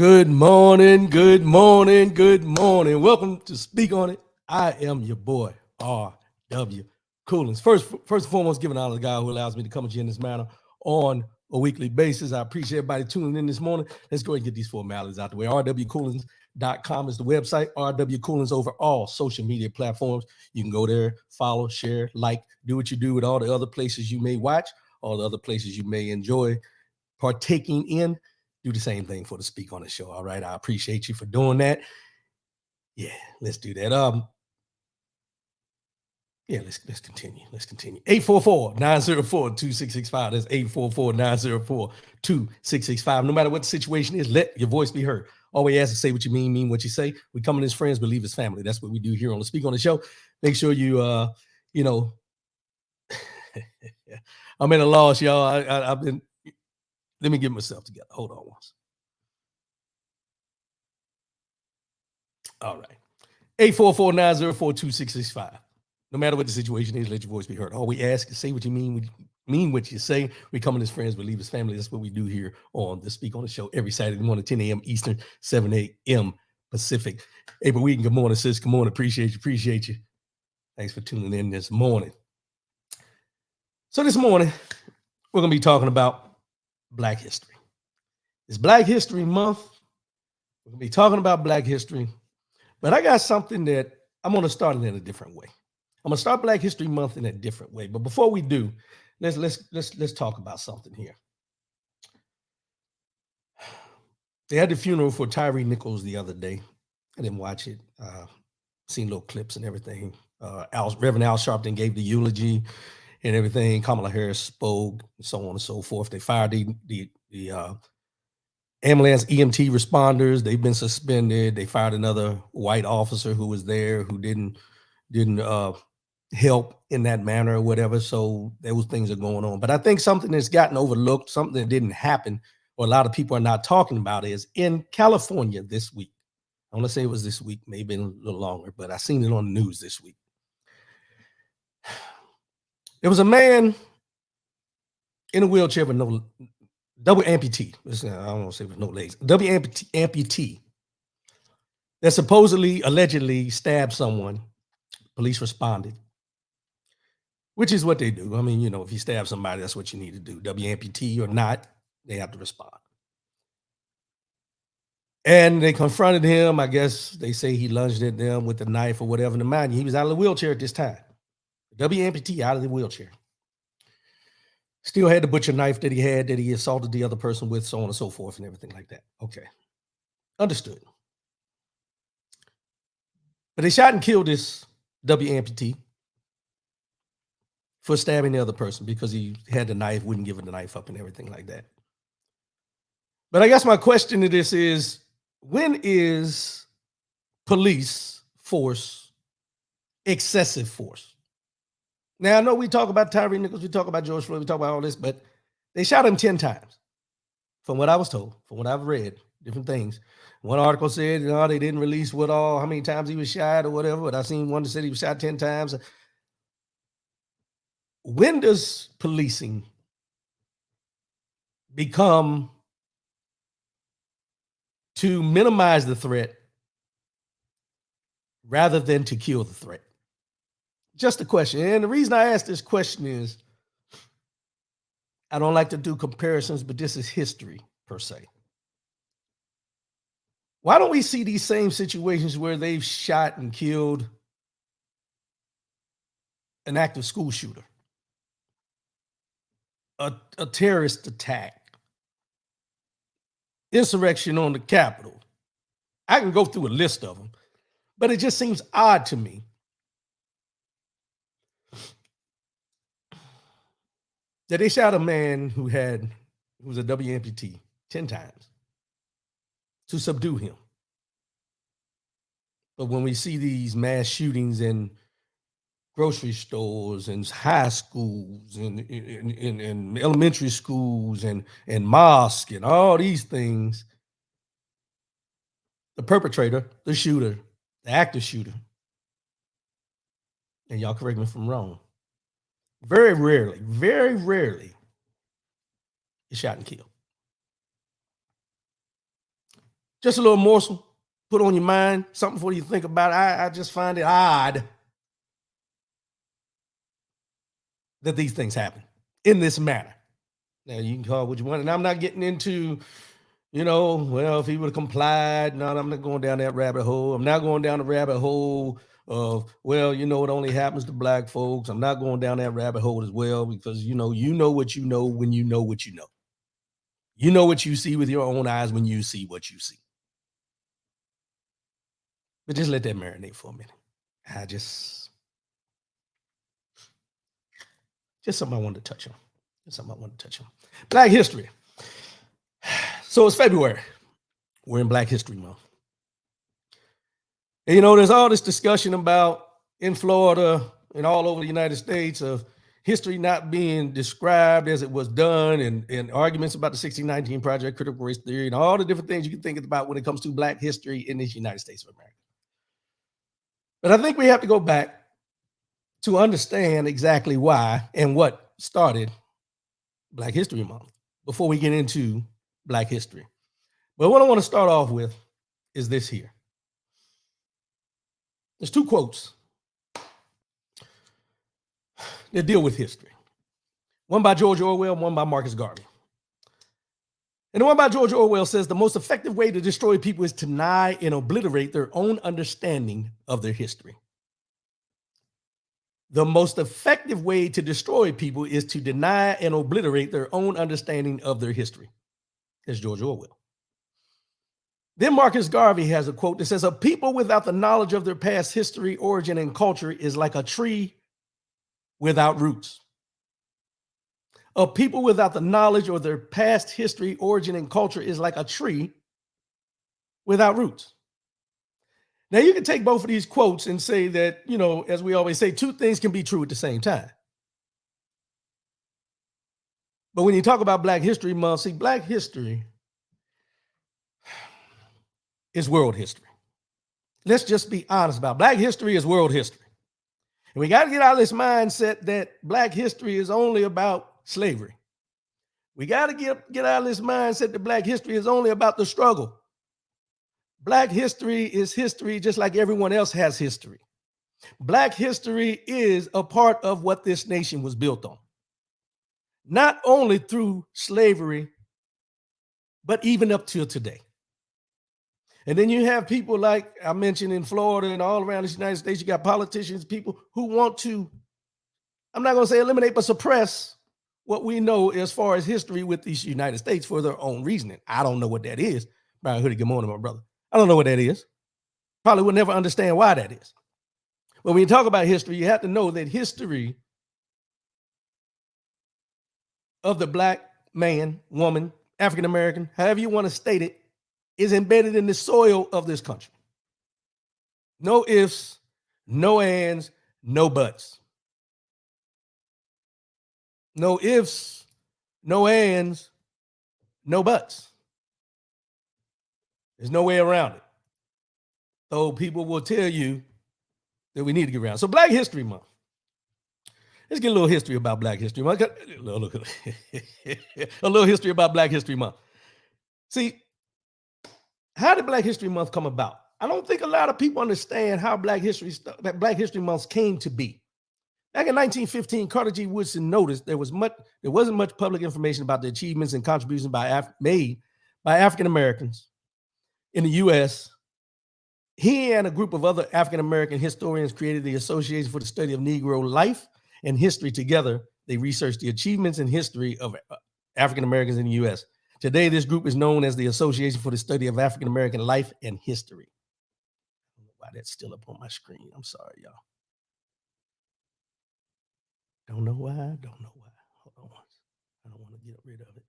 Good morning, good morning, good morning. Welcome to Speak On It. I am your boy, R.W. Coolins. First and foremost, giving honor to the guy who allows me to come to you in this manner on a weekly basis. I appreciate everybody tuning in this morning. Let's go ahead and get these formalities out the way. rwcoolins.com is the website. RW Coolins over all social media platforms. You can go there, follow, share, like, do what you do with all the other places you may watch, all the other places you may enjoy partaking in. Do the same thing for the Speak On It show. All right. I appreciate you for doing that. Yeah, let's do that. Let's continue. Let's continue. 844-904-2665. That's 844-904-2665. No matter what the situation is, let your voice be heard. Always ask to say what you mean what you say. We come in as friends, but leave as family. That's what we do here on the Speak On It show. Make sure you I'm in a loss, y'all. I've been. Let me get myself together. Hold on once. All right. 844-904-2665. No matter what the situation is, let your voice be heard. All we ask is say what you mean what you say. We come in as friends, we leave as family. That's what we do here on the Speak On the Show every Saturday morning, 10 a.m. Eastern, 7 a.m. Pacific. April Wheaton, good morning, sis. Good morning. Appreciate you. Thanks for tuning in this morning. So this morning, we're going to be talking about Black history. It's Black History Month. We're going to be talking about Black history. But I got something that I'm going to start it in a different way. I'm going to start Black History Month in a different way. But before we do, let's talk about something here. They had the funeral for Tyree Nichols the other day. I didn't watch it. Seen little clips and everything. Reverend Al Sharpton gave the eulogy and everything. Kamala Harris spoke, and so on and so forth. They fired the ambulance EMT responders. They've been suspended. They fired another white officer who was there who didn't help in that manner or whatever. So those things are going on. But I think something that's gotten overlooked, something that didn't happen, or a lot of people are not talking about, is in California this week. I want to say it was this week, maybe a little longer, but I seen it on the news this week. There was a man in a wheelchair with no double amputee. I don't want to say with no legs. Double amputee that supposedly, allegedly stabbed someone. Police responded, which is what they do. I mean, if you stab somebody, that's what you need to do. Double amputee or not, they have to respond. And they confronted him. I guess they say he lunged at them with a knife or whatever. And mind you, he was out of the wheelchair at this time. Double amputee out of the wheelchair. Still had the butcher knife that he assaulted the other person with, so on and so forth and everything like that. Okay. Understood. But they shot and killed this double amputee for stabbing the other person because he had the knife, wouldn't give it the knife up and everything like that. But I guess my question to this is, when is police force excessive force? Now, I know we talk about Tyree Nichols, we talk about George Floyd, we talk about all this, but they shot him 10 times, from what I was told, from what I've read, different things. One article said, they didn't release how many times he was shot or whatever, but I seen one that said he was shot 10 times. When does policing become to minimize the threat rather than to kill the threat? Just a question. And the reason I ask this question is, I don't like to do comparisons, but this is history per se. Why don't we see these same situations where they've shot and killed an active school shooter, a terrorist attack, insurrection on the Capitol? I can go through a list of them, but it just seems odd to me that they shot a man who was a double amputee 10 times to subdue him. But when we see these mass shootings in grocery stores and high schools and elementary schools and mosques and all these things, the perpetrator, the shooter, the active shooter, and y'all correct me if I'm wrong, very rarely is shot and killed. Just a little morsel, put on your mind, something for you to think about. I just find it odd that these things happen in this manner. Now, you can call it what you want, and I'm not getting into, well, if he would have complied, no, I'm not going down that rabbit hole. I'm not going down the rabbit hole of, well, it only happens to black folks. I'm not going down that rabbit hole as well, because you know what you know when you know what you know. You know what you see with your own eyes when you see what you see. But just let that marinate for a minute. Just something I wanted to touch on. Black history. So it's February. We're in Black History Month. And there's all this discussion about in Florida and all over the United States of history not being described as it was done, and arguments about the 1619 Project, critical race theory, and all the different things you can think about when it comes to Black history in the United States of America. But I think we have to go back to understand exactly why and what started Black History Month before we get into Black history. But what I want to start off with is this here. There's two quotes that deal with history. One by George Orwell, one by Marcus Garvey. And the one by George Orwell says the most effective way to destroy people is to deny and obliterate their own understanding of their history. The most effective way to destroy people is to deny and obliterate their own understanding of their history. That's George Orwell. Then Marcus Garvey has a quote that says, a people without the knowledge of their past history, origin, and culture is like a tree without roots. A people without the knowledge of their past history, origin, and culture is like a tree without roots. Now, you can take both of these quotes and say that, as we always say, two things can be true at the same time. But when you talk about Black History Month, see, Black history is world history. Let's just be honest about it. Black history is world history. And we got to get out of this mindset that Black history is only about slavery. We got to get out of this mindset that Black history is only about the struggle. Black history is history just like everyone else has history. Black history is a part of what this nation was built on. Not only through slavery, but even up till today. And then you have people like I mentioned in Florida and all around the United States, you got politicians, people who want to, I'm not going to say eliminate, but suppress what we know as far as history with these United States for their own reasoning. I don't know what that is. Brian Hoodie, good morning, my brother. I don't know what that is. Probably would never understand why that is. But when you talk about history, you have to know that history of the Black man, woman, African American, however you want to state it, is embedded in the soil of this country. No ifs, no ands, no buts. No ifs, no ands, no buts. There's no way around it. So people will tell you that we need to get around. So Black History Month. Let's get a little history about Black History Month. A little history about Black History Month. See, how did Black History Month come about? I don't think a lot of people understand how Black History Month came to be. Back in 1915, Carter G. Woodson noticed there wasn't much public information about the achievements and contributions made by African Americans in the U.S. He and a group of other African American historians created the Association for the Study of Negro Life and History. Together, they researched the achievements and history of African Americans in the U.S. Today, this group is known as the Association for the Study of African American Life and History. I don't know why that's still up on my screen. I'm sorry, y'all. Don't know why. Hold on once. I don't want to get rid of it.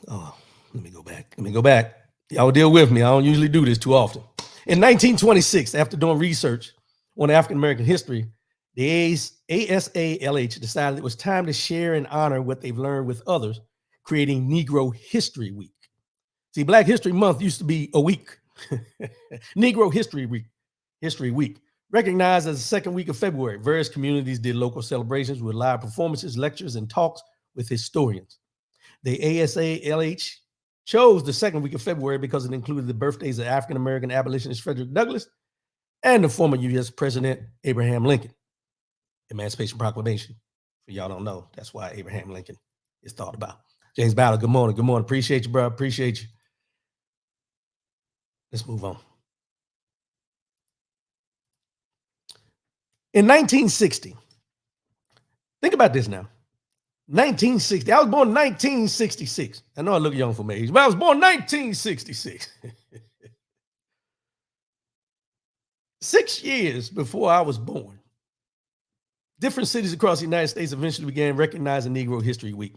Oh, let me go back. Y'all deal with me. I don't usually do this too often. In 1926, after doing research on African American history, the ASALH decided it was time to share and honor what they've learned with others, creating Negro History Week. See, Black History Month used to be a week. Negro History Week. Recognized as the second week of February, various communities did local celebrations with live performances, lectures, and talks with historians. The ASALH chose the second week of February because it included the birthdays of African American abolitionist Frederick Douglass and the former U.S. President Abraham Lincoln. Emancipation Proclamation. For y'all don't know, that's why Abraham Lincoln is thought about. James Ballard, good morning. Good morning. Appreciate you, bro. Appreciate you. Let's move on. In 1960, think about this now. 1960. I was born in 1966. I know I look young for my age, but I was born in 1966. 6 years before I was born, different cities across the United States eventually began recognizing Negro History Week.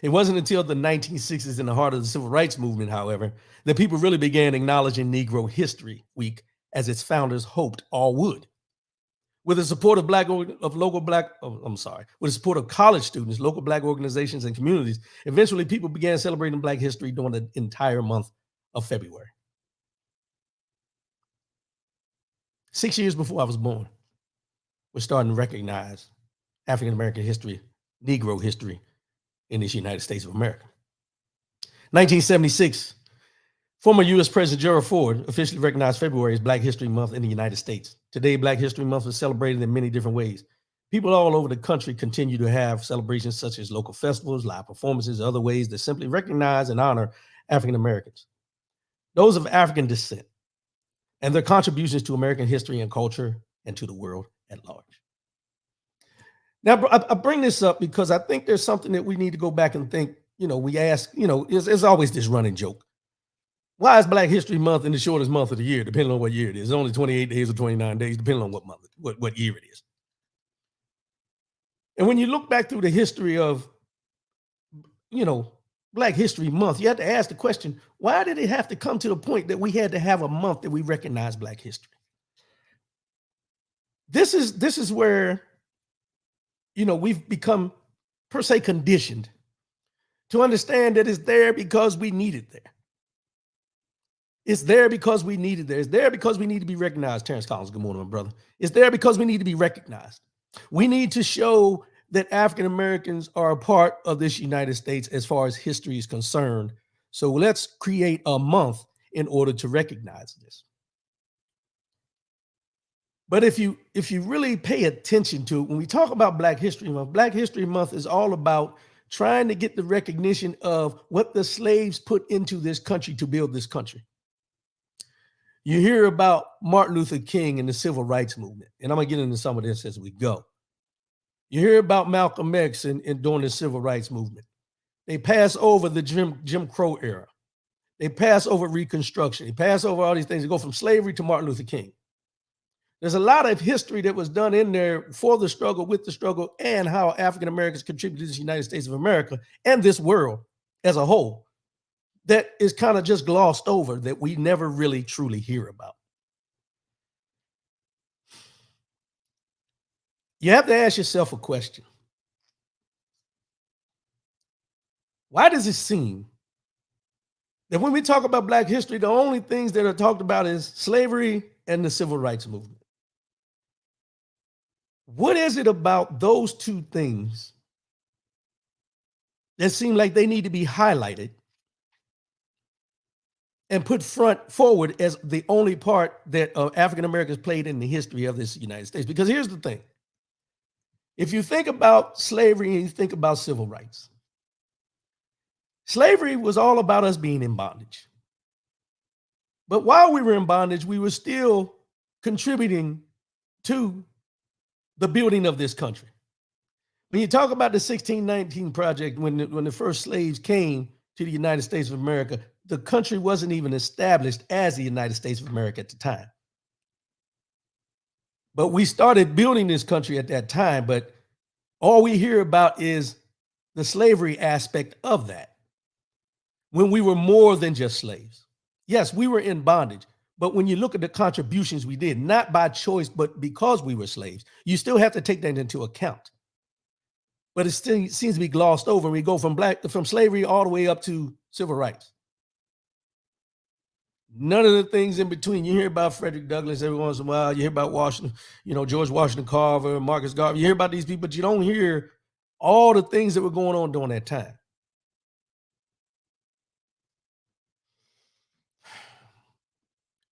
It wasn't until the 1960s, in the heart of the Civil Rights Movement, however, that people really began acknowledging Negro History Week as its founders hoped all would. With the support of with the support of college students, local Black organizations, and communities, eventually people began celebrating Black history during the entire month of February. 6 years before I was born, we're starting to recognize African American history, Negro history in this United States of America. 1976, former U.S. President Gerald Ford officially recognized February as Black History Month in the United States. Today, Black History Month is celebrated in many different ways. People all over the country continue to have celebrations such as local festivals, live performances, other ways that simply recognize and honor African Americans, those of African descent, and their contributions to American history and culture and to the world at large. Now, I bring this up because I think there's something that we need to go back and think. We ask, there's always this running joke. Why is Black History Month in the shortest month of the year, depending on what year it is? It's only 28 days or 29 days, depending on what month, what year it is. And when you look back through the history of, Black History Month, you have to ask the question, why did it have to come to the point that we had to have a month that we recognize Black history? This is where, we've become, per se, conditioned to understand that it's there because we need it there. It's there because we need it there. It's there because we need to be recognized. Terrence Collins, good morning, my brother. It's there because we need to be recognized. We need to show that African Americans are a part of this United States as far as history is concerned. So let's create a month in order to recognize this. But if you really pay attention to it, when we talk about Black History Month is all about trying to get the recognition of what the slaves put into this country to build this country. You hear about Martin Luther King and the Civil Rights Movement, and I'm going to get into some of this as we go. You hear about Malcolm X and during the Civil Rights Movement. They pass over the Jim Crow era. They pass over Reconstruction. They pass over all these things. They go from slavery to Martin Luther King. There's a lot of history that was done in there for the struggle, with the struggle, and how African Americans contributed to the United States of America and this world as a whole that is kind of just glossed over, that we never really truly hear about. You have to ask yourself a question. Why does it seem that when we talk about Black history, the only things that are talked about is slavery and the Civil Rights Movement? What is it about those two things that seem like they need to be highlighted and put forward as the only part that African Americans played in the history of this United States? Because here's the thing. If you think about slavery and you think about civil rights, slavery was all about us being in bondage. But while we were in bondage, we were still contributing to the building of this country. When you talk about the 1619 Project, when the first slaves came to the United States of America, the country wasn't even established as the United States of America at the time. But we started building this country at that time, but all we hear about is the slavery aspect of that. When we were more than just slaves. Yes, we were in bondage, but when you look at the contributions we did, not by choice, but because we were slaves, you still have to take that into account. But it still seems to be glossed over. We go from slavery all the way up to civil rights. None of the things in between. You hear about Frederick Douglass every once in a while. You hear about Washington, George Washington Carver, Marcus Garvey. You hear about these people, but you don't hear all the things that were going on during that time.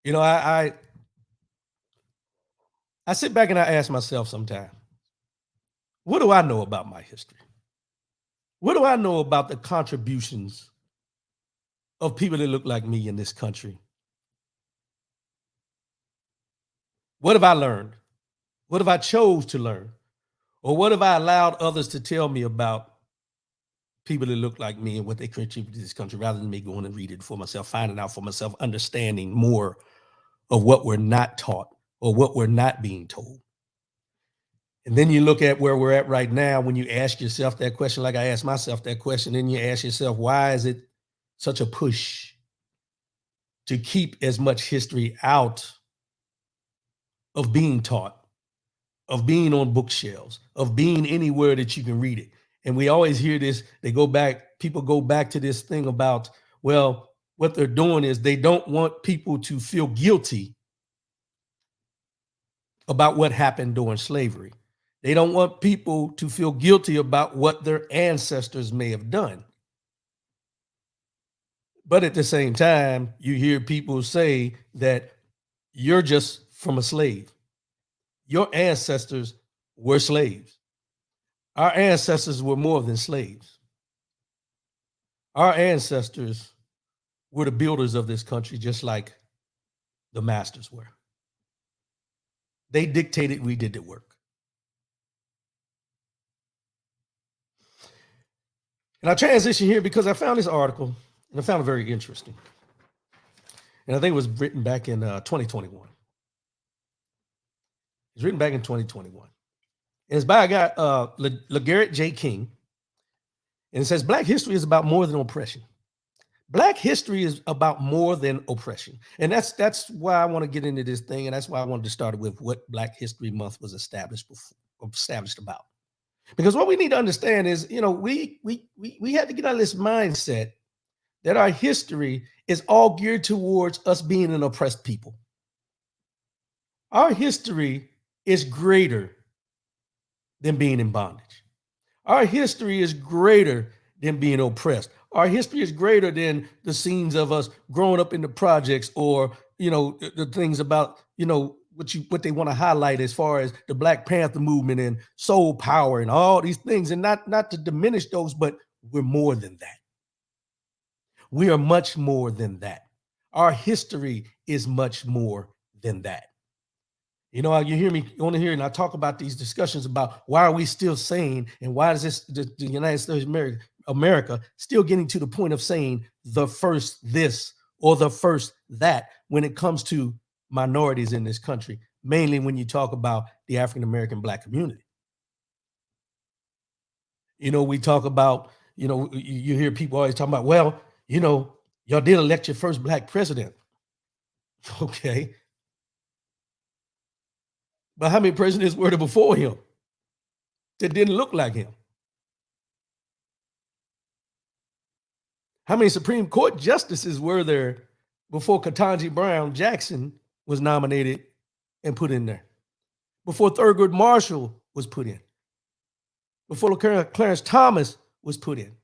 You know, I sit back and I ask myself sometimes, what do I know about my history? What do I know about the contributions of people that look like me in this country? What have I learned? What have I chose to learn? Or what have I allowed others to tell me about people that look like me and what they contribute to this country rather than me going and reading it for myself, finding out for myself, understanding more of what we're not taught or what we're not being told. And then you look at where we're at right now. When you ask yourself that question, like I asked myself that question, then you ask yourself, why is it such a push to keep as much history out of being taught, of being on bookshelves, of being anywhere that you can read it? And we always hear this, people go back to this thing about, well, what they're doing is they don't want people to feel guilty about what happened during slavery. They don't want people to feel guilty about what their ancestors may have done. But at the same time, you hear people say that you're just from a slave. Your ancestors were slaves. Our ancestors were more than slaves. Our ancestors were the builders of this country, just like the masters were. They dictated, we did the work. And I transition here because I found this article and I found it very interesting. And I think it was written back in 2021. It's written back in 2021. And it's by a guy, LeGarrette J. King. And it says, Black history is about more than oppression. Black history is about more than oppression. And that's why I want to get into this thing. And that's why I wanted to start with what Black History Month was established about. Because what we need to understand is, you know, we have to get out of this mindset that our history is all geared towards us being an oppressed people. Our history is greater than being in bondage. Our history is greater than being oppressed. Our history is greater than the scenes of us growing up in the projects, or, you know, the things about, you know, what they want to highlight as far as the Black Panther movement and soul power and all these things. And not to diminish those, but we're more than that. We are much more than that. Our history is much more than that. You know, you hear me on here and I talk about these discussions about why are we still saying, and why is the United States of America still getting to the point of saying the first this or the first that when it comes to minorities in this country, mainly when you talk about the African-American Black community. You know, we talk about, you know, you hear people always talking about, well, you know, y'all did elect your first Black president. Okay. But how many presidents were there before him that didn't look like him? How many Supreme Court justices were there before Ketanji Brown Jackson was nominated and put in there? Before Thurgood Marshall was put in? Before Clarence Thomas was put in?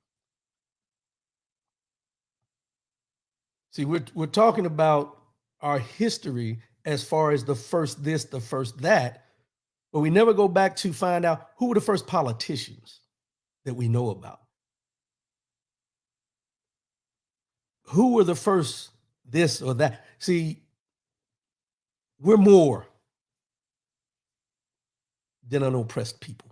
See, we're talking about our history as far as the first this, the first that, but we never go back to find out who were the first politicians that we know about. Who were the first this or that? See, we're more than an oppressed people.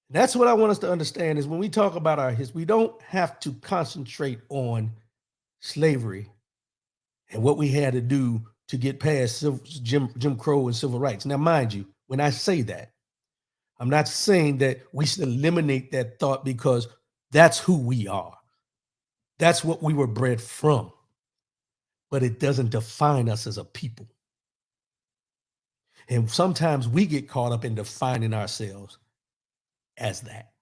And that's what I want us to understand is when we talk about our history, we don't have to concentrate on slavery and what we had to do to get past Jim Crow and civil rights. Now, mind you, when I say that, I'm not saying that we should eliminate that thought, because that's who we are. That's what we were bred from. But it doesn't define us as a people. And sometimes we get caught up in defining ourselves as that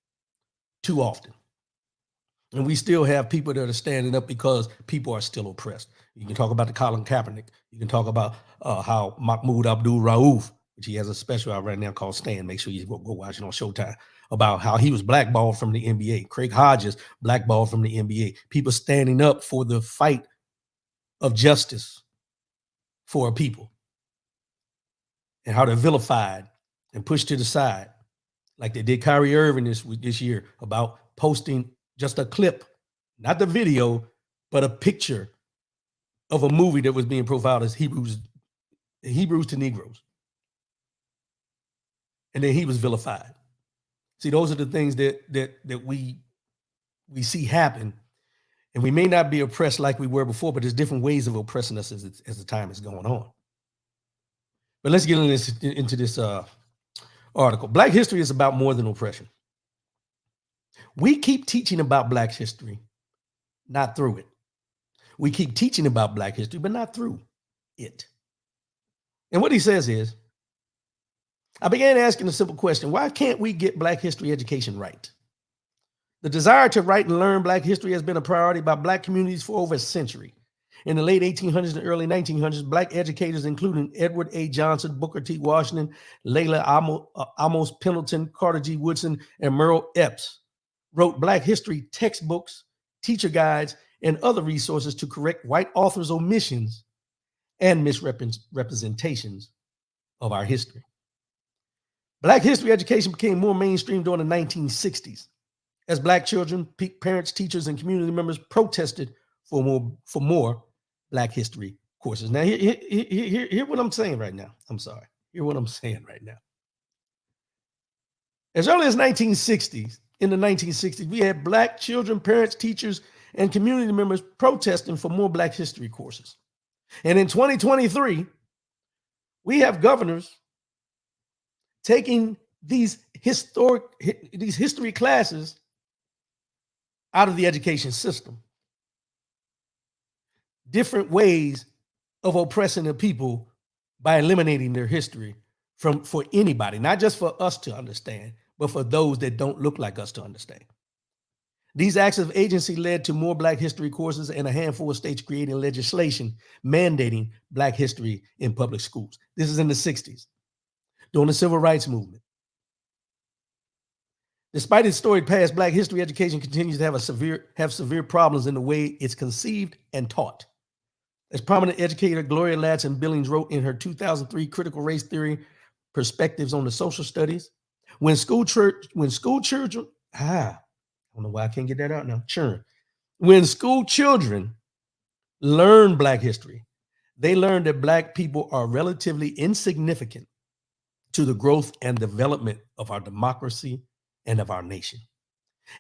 too often. And we still have people that are standing up because people are still oppressed. You can talk about the Colin Kaepernick. You can talk about how Mahmoud Abdul Rauf, which he has a special out right now called Stand. Make sure you go watch it on Showtime, about how he was blackballed from the NBA. Craig Hodges blackballed from the NBA. People standing up for the fight of justice for a people, and how they're vilified and pushed to the side, like they did Kyrie Irving this year about posting just a clip, not the video, but a picture of a movie that was being profiled as Hebrews to Negroes. And then he was vilified. See, those are the things that we see happen. And we may not be oppressed like we were before, but there's different ways of oppressing us as the time is going on. But let's get into this article. Black history is about more than oppression. We keep teaching about Black history, not through it. We keep teaching about Black history, but not through it. And what he says is, I began asking a simple question: why can't we get Black history education right? The desire to write and learn Black history has been a priority by Black communities for over a century. In the late 1800s and early 1900s, Black educators, including Edward A. Johnson, Booker T. Washington, Layla Amos Pendleton, Carter G. Woodson, and Merle Epps, wrote Black history textbooks, teacher guides, and other resources to correct white authors' omissions and misrepresentations of our history. Black history education became more mainstream during the 1960s as Black children, parents, teachers, and community members protested for more Black history courses. Now, hear what I'm saying right now. I'm sorry. Hear what I'm saying right now. As early as in the 1960s, we had Black children, parents, teachers, and community members protesting for more Black history courses. And in 2023, we have governors taking these history classes out of the education system. Different ways of oppressing the people by eliminating their history for anybody, not just for us to understand, but for those that don't look like us to understand. These acts of agency led to more Black history courses and a handful of states creating legislation mandating Black history in public schools. This is in the 60s, during the Civil Rights Movement. Despite its storied past, Black history education continues to have severe problems in the way it's conceived and taught. As prominent educator Gloria Ladson Billings wrote in her 2003 Critical Race Theory Perspectives on the Social Studies, when school children, I don't know why I can't get that out now. Sure. When school children learn Black history, they learn that Black people are relatively insignificant to the growth and development of our democracy and of our nation.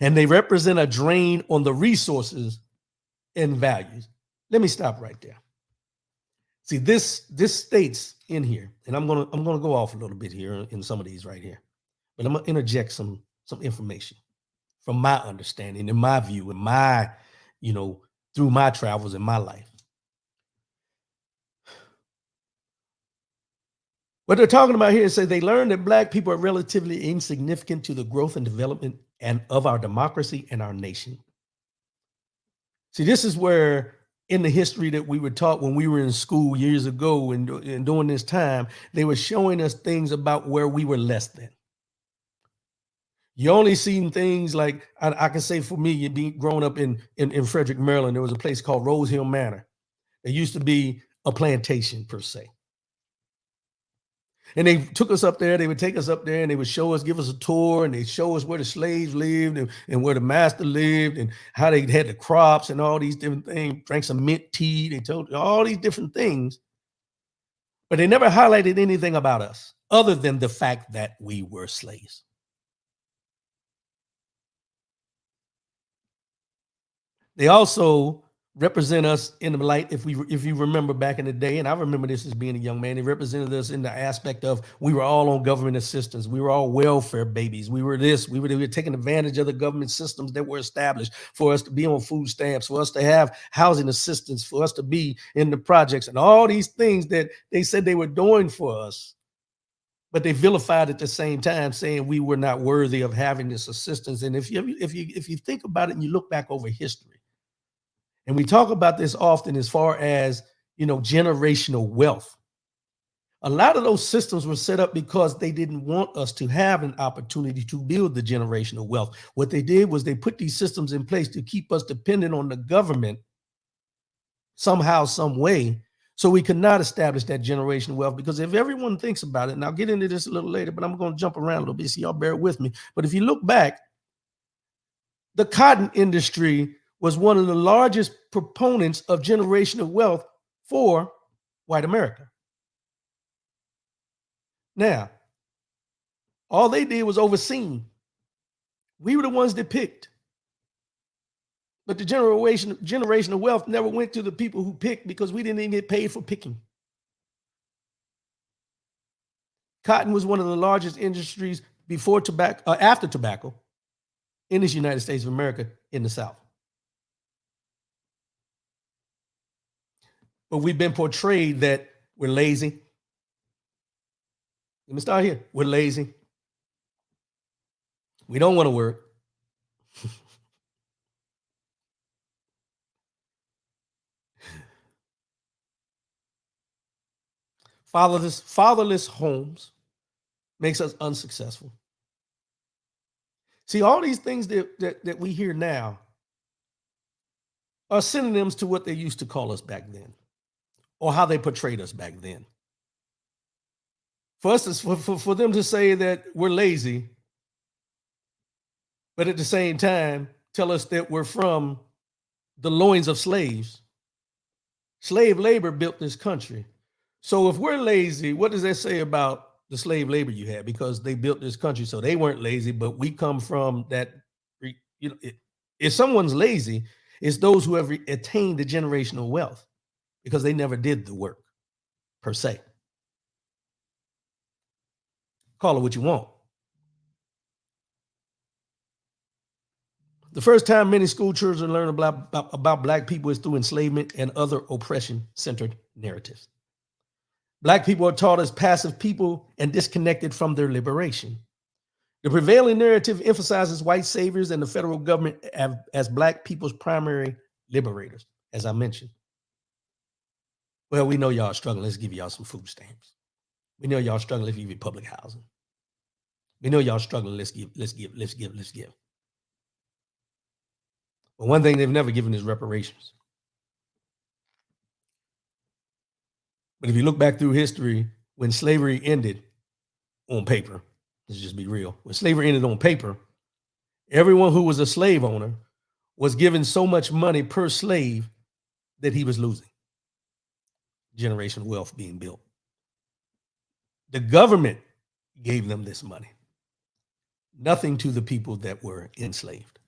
And they represent a drain on the resources and values. Let me stop right there. See, this states in here, and I'm gonna go off a little bit here in some of these right here, but I'm gonna interject some information from my understanding, in my view, in my, through my travels in my life. What they're talking about here is they learn that Black people are relatively insignificant to the growth and development of our democracy and our nation. See, this is where in the history that we were taught when we were in school years ago and during this time, they were showing us things about where we were less than. You only seen things like, I can say for me, being growing up in Frederick, Maryland, there was a place called Rose Hill Manor. It used to be a plantation per se. And they took us up there, they would take us up there and they would show us, give us a tour, and they show us where the slaves lived and where the master lived and how they had the crops and all these different things, drank some mint tea. They told you all these different things, but they never highlighted anything about us other than the fact that we were slaves. They also represent us in the light, if you remember back in the day, and I remember this as being a young man, they represented us in the aspect of we were all on government assistance. We were all welfare babies. We were taking advantage of the government systems that were established for us to be on food stamps, for us to have housing assistance, for us to be in the projects, and all these things that they said they were doing for us. But they vilified at the same time, saying we were not worthy of having this assistance. And if you think about it and you look back over history, and we talk about this often as far as, generational wealth. A lot of those systems were set up because they didn't want us to have an opportunity to build the generational wealth. What they did was they put these systems in place to keep us dependent on the government somehow, some way, So we could not establish that generational wealth, because if everyone thinks about it, and I'll get into this a little later, but I'm going to jump around a little bit, so y'all bear with me. But if you look back, the cotton industry was one of the largest proponents of generational wealth for white America. Now, all they did was overseen. We were the ones that picked. But the generational wealth never went to the people who picked, because we didn't even get paid for picking. Cotton was one of the largest industries before tobacco, after tobacco, in the United States of America, in the South. But we've been portrayed that we're lazy. Let me start here. We're lazy. We don't want to work. Fatherless homes makes us unsuccessful. See, all these things that we hear now are synonyms to what they used to call us back then, or how they portrayed us back then. For us, for them to say that we're lazy, but at the same time tell us that we're from the loins of slaves. Slave labor built this country. So if we're lazy, what does that say about the slave labor you had? Because they built this country, so they weren't lazy, but we come from that. If someone's lazy, it's those who have attained the generational wealth, because they never did the work per se. Call it what you want. The first time many school children learn about Black people is through enslavement and other oppression-centered narratives. Black people are taught as passive people and disconnected from their liberation. The prevailing narrative emphasizes white saviors and the federal government as Black people's primary liberators, as I mentioned. Well, we know y'all are struggling. Let's give y'all some food stamps. We know y'all struggling. Let's give you public housing. We know y'all struggling. Let's give. But one thing they've never given is reparations. But if you look back through history, when slavery ended on paper, let's just be real, when slavery ended on paper, everyone who was a slave owner was given so much money per slave that he was losing. Generational wealth being built. The government gave them this money. Nothing to the people that were enslaved.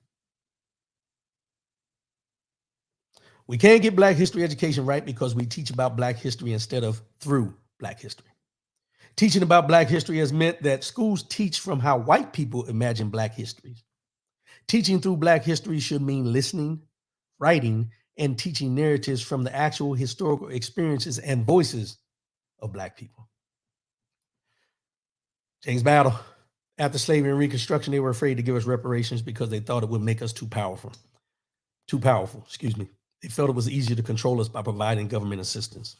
We can't get Black history education right because we teach about Black history instead of through Black history. Teaching about Black history has meant that schools teach from how white people imagine Black histories. Teaching through Black history should mean listening, writing, and teaching narratives from the actual historical experiences and voices of Black people. James Battle, after slavery and Reconstruction, they were afraid to give us reparations because they thought it would make us too powerful. They felt it was easier to control us by providing government assistance.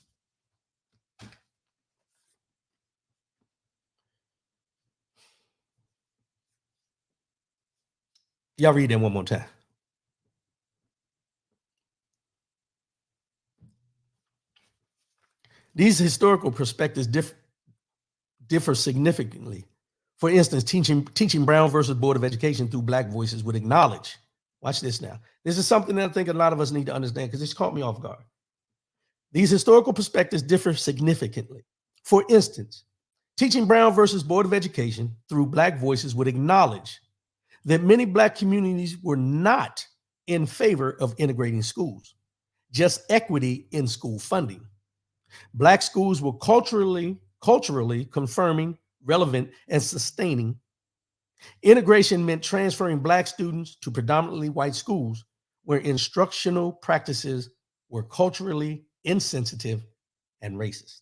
Y'all read that one more time. These historical perspectives differ significantly. For instance, teaching Brown versus Board of Education through Black voices would acknowledge, watch this now. This is something that I think a lot of us need to understand because it's caught me off guard. These historical perspectives differ significantly. For instance, teaching Brown versus Board of Education through Black voices would acknowledge that many Black communities were not in favor of integrating schools, just equity in school funding. Black schools were culturally confirming, relevant, and sustaining. Integration meant transferring Black students to predominantly white schools where instructional practices were culturally insensitive and racist.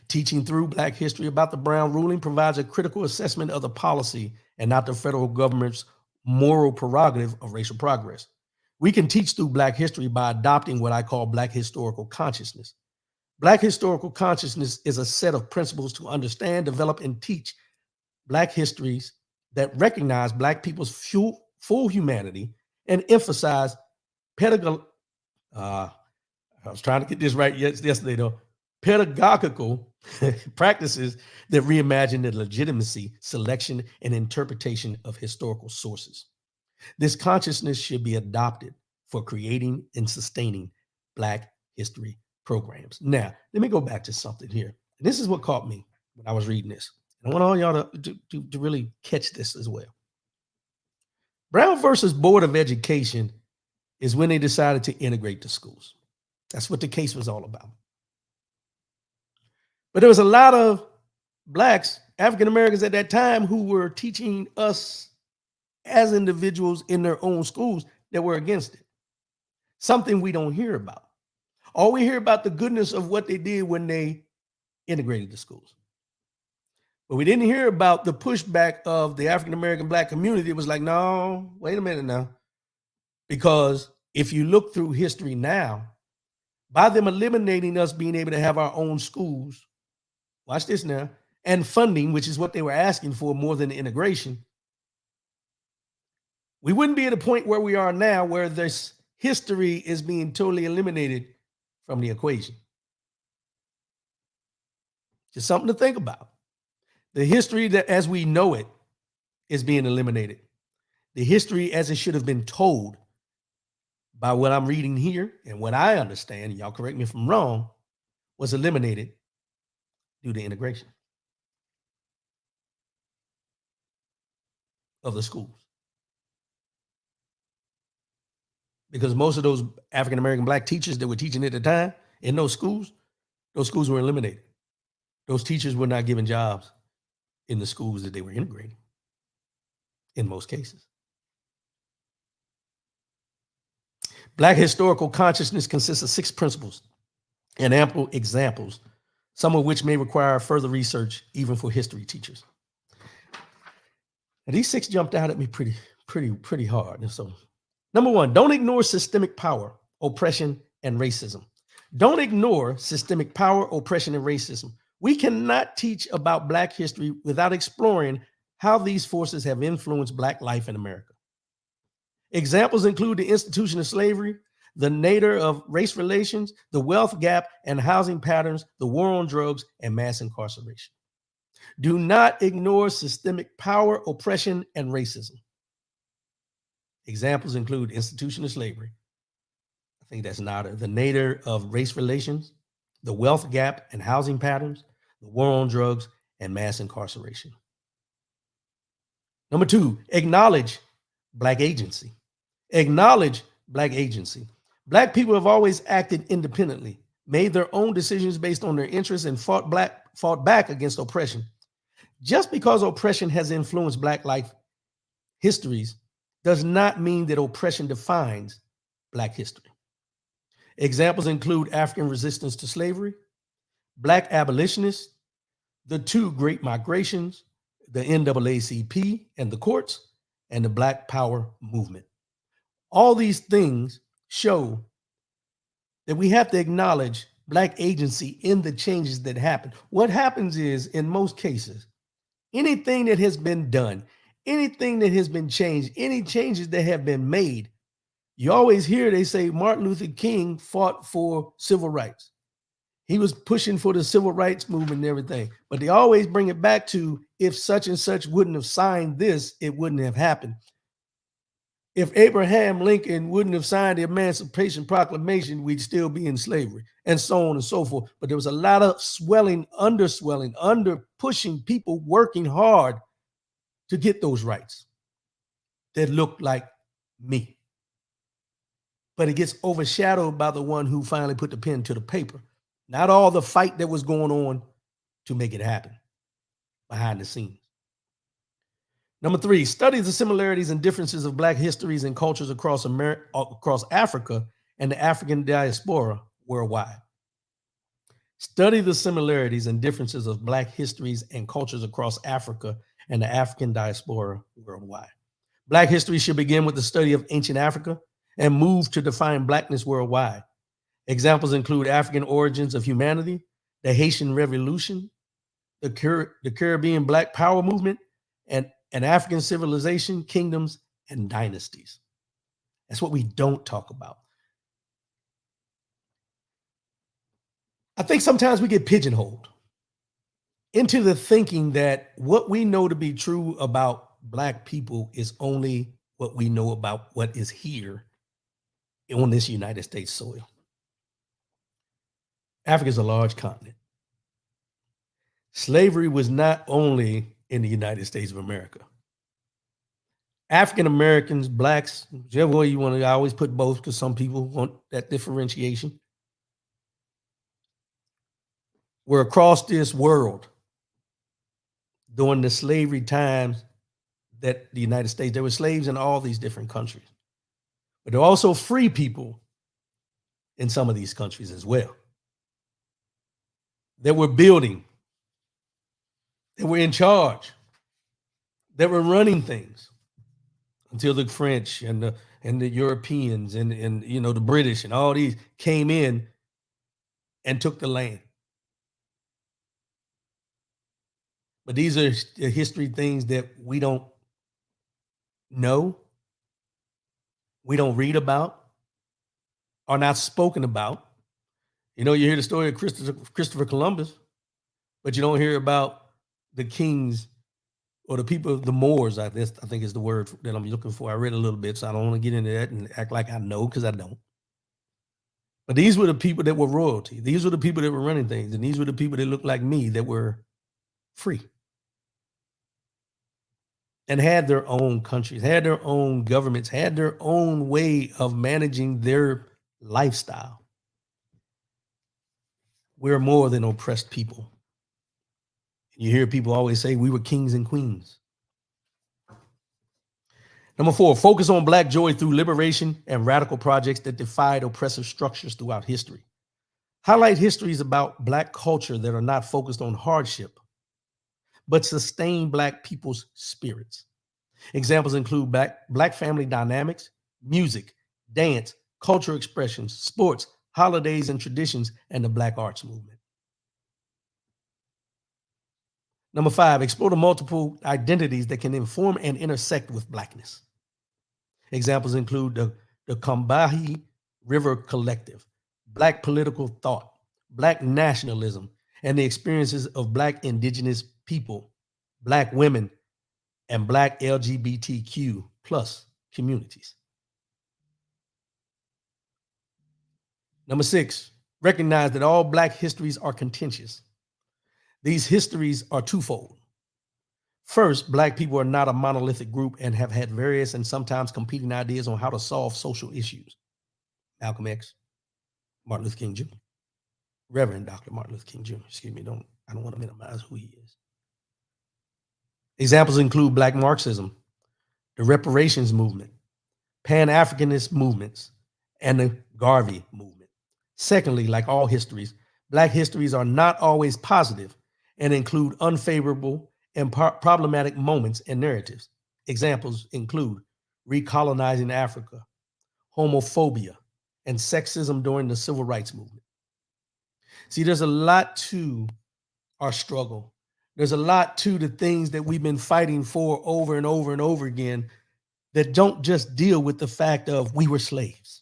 Teaching through Black history about the Brown ruling provides a critical assessment of the policy and not the federal government's moral prerogative of racial progress. We can teach through Black history by adopting what I call Black historical consciousness. Black historical consciousness is a set of principles to understand, develop, and teach Black histories that recognize Black people's full humanity and emphasize pedagogical I was trying to get this right yesterday, though. Pedagogical practices that reimagine the legitimacy, selection, and interpretation of historical sources. This consciousness should be adopted for creating and sustaining Black history programs. Now, let me go back to something here. This is what caught me when I was reading this. I want all y'all to really catch this as well. Brown versus Board of Education is when they decided to integrate the schools. That's what the case was all about. But there was a lot of Blacks, African Americans at that time, who were teaching us as individuals in their own schools that were against it. Something we don't hear about. All we hear about the goodness of what they did when they integrated the schools. But we didn't hear about the pushback of the African American Black community. It was like, no, wait a minute now. Because if you look through history now, by them eliminating us being able to have our own schools, watch this now, and funding, which is what they were asking for more than the integration, we wouldn't be at a point where we are now, where this history is being totally eliminated from the equation. Just something to think about. The history that as we know it is being eliminated. The history as it should have been told, by what I'm reading here and what I understand, y'all correct me if I'm wrong, was eliminated due to integration of the schools. Because most of those African American Black teachers that were teaching at the time in those schools were eliminated. Those teachers were not given jobs in the schools that they were integrating in most cases. Black historical consciousness consists of 6 principles and ample examples, some of which may require further research even for history teachers. And these 6 jumped out at me pretty hard. And so, number 1, don't ignore systemic power, oppression, and racism. Don't ignore systemic power, oppression, and racism. We cannot teach about Black history without exploring how these forces have influenced Black life in America. Examples include the institution of slavery, the nature of race relations, the wealth gap and housing patterns, the war on drugs, and mass incarceration. Do not ignore systemic power, oppression, and racism. Examples include institution of slavery. I think that's not the nature of race relations, the wealth gap and housing patterns, the war on drugs, and mass incarceration. Number 2, acknowledge Black agency. Acknowledge Black agency. Black people have always acted independently, made their own decisions based on their interests, and fought back against oppression. Just because oppression has influenced Black life histories does not mean that oppression defines Black history. Examples include African resistance to slavery, Black abolitionists, the 2 great migrations, the NAACP and the courts, and the Black Power movement. All these things show that we have to acknowledge Black agency in the changes that happen. What happens is, in most cases, anything that has been done, anything that has been changed, any changes that have been made, you always hear they say Martin Luther King fought for civil rights. He was pushing for the civil rights movement and everything, but they always bring it back to, if such and such wouldn't have signed this, it wouldn't have happened. If Abraham Lincoln wouldn't have signed the Emancipation Proclamation, we'd still be in slavery, and so on and so forth. But there was a lot of underswelling, under pushing, people working hard to get those rights that looked like me. But it gets overshadowed by the one who finally put the pen to the paper. Not all the fight that was going on to make it happen behind the scenes. Number 3, study the similarities and differences of Black histories and cultures across Africa and the African diaspora worldwide. Study the similarities and differences of Black histories and cultures across Africa and the African diaspora worldwide. Black history should begin with the study of ancient Africa and move to define Blackness worldwide. Examples include African origins of humanity, the Haitian Revolution, the Caribbean Black Power movement, and African civilization, kingdoms, and dynasties. That's what we don't talk about. I think sometimes we get pigeonholed into the thinking that what we know to be true about Black people is only what we know about what is here on this United States soil. Africa is a large continent. Slavery was not only in the United States of America. African Americans, Blacks, whichever way you want to, I always put both because some people want that differentiation, were across this world during the slavery times that the United States, there were slaves in all these different countries, but there were also free people in some of these countries as well. That were building, that were in charge, that were running things until the French and the Europeans and you know the British and all these came in and took the land. But these are history things that we don't know, we don't read about, are not spoken about. You know, you hear the story of Christopher Columbus, but you don't hear about the kings or the people, the Moors. I think is the word that I'm looking for. I read a little bit, so I don't want to get into that and act like I know because I don't. But these were the people that were royalty. These were the people that were running things, and these were the people that looked like me that were free and had their own countries, had their own governments, had their own way of managing their lifestyle. We're more than oppressed people. You hear people always say we were kings and queens. Number 4, focus on Black joy through liberation and radical projects that defied oppressive structures throughout history. Highlight histories about Black culture that are not focused on hardship, but sustain Black people's spirits. Examples include Black family dynamics, music, dance, cultural expressions, sports, holidays and traditions, and the Black arts movement. Number 5, explore the multiple identities that can inform and intersect with Blackness. Examples include the Combahee River Collective, Black political thought, Black nationalism, and the experiences of Black indigenous people, Black women, and Black LGBTQ plus communities. Number 6, recognize that all Black histories are contentious. These histories are twofold. First, Black people are not a monolithic group and have had various and sometimes competing ideas on how to solve social issues. Malcolm X, Martin Luther King Jr., Reverend Dr. Martin Luther King Jr. Excuse me, I don't want to minimize who he is. Examples include Black Marxism, the reparations movement, Pan-Africanist movements, and the Garvey movement. Secondly, like all histories, Black histories are not always positive and include unfavorable and problematic moments and narratives. Examples include recolonizing Africa, homophobia, and sexism during the civil rights movement. See, there's a lot to our struggle. There's a lot to the things that we've been fighting for over and over and over again that don't just deal with the fact of we were slaves.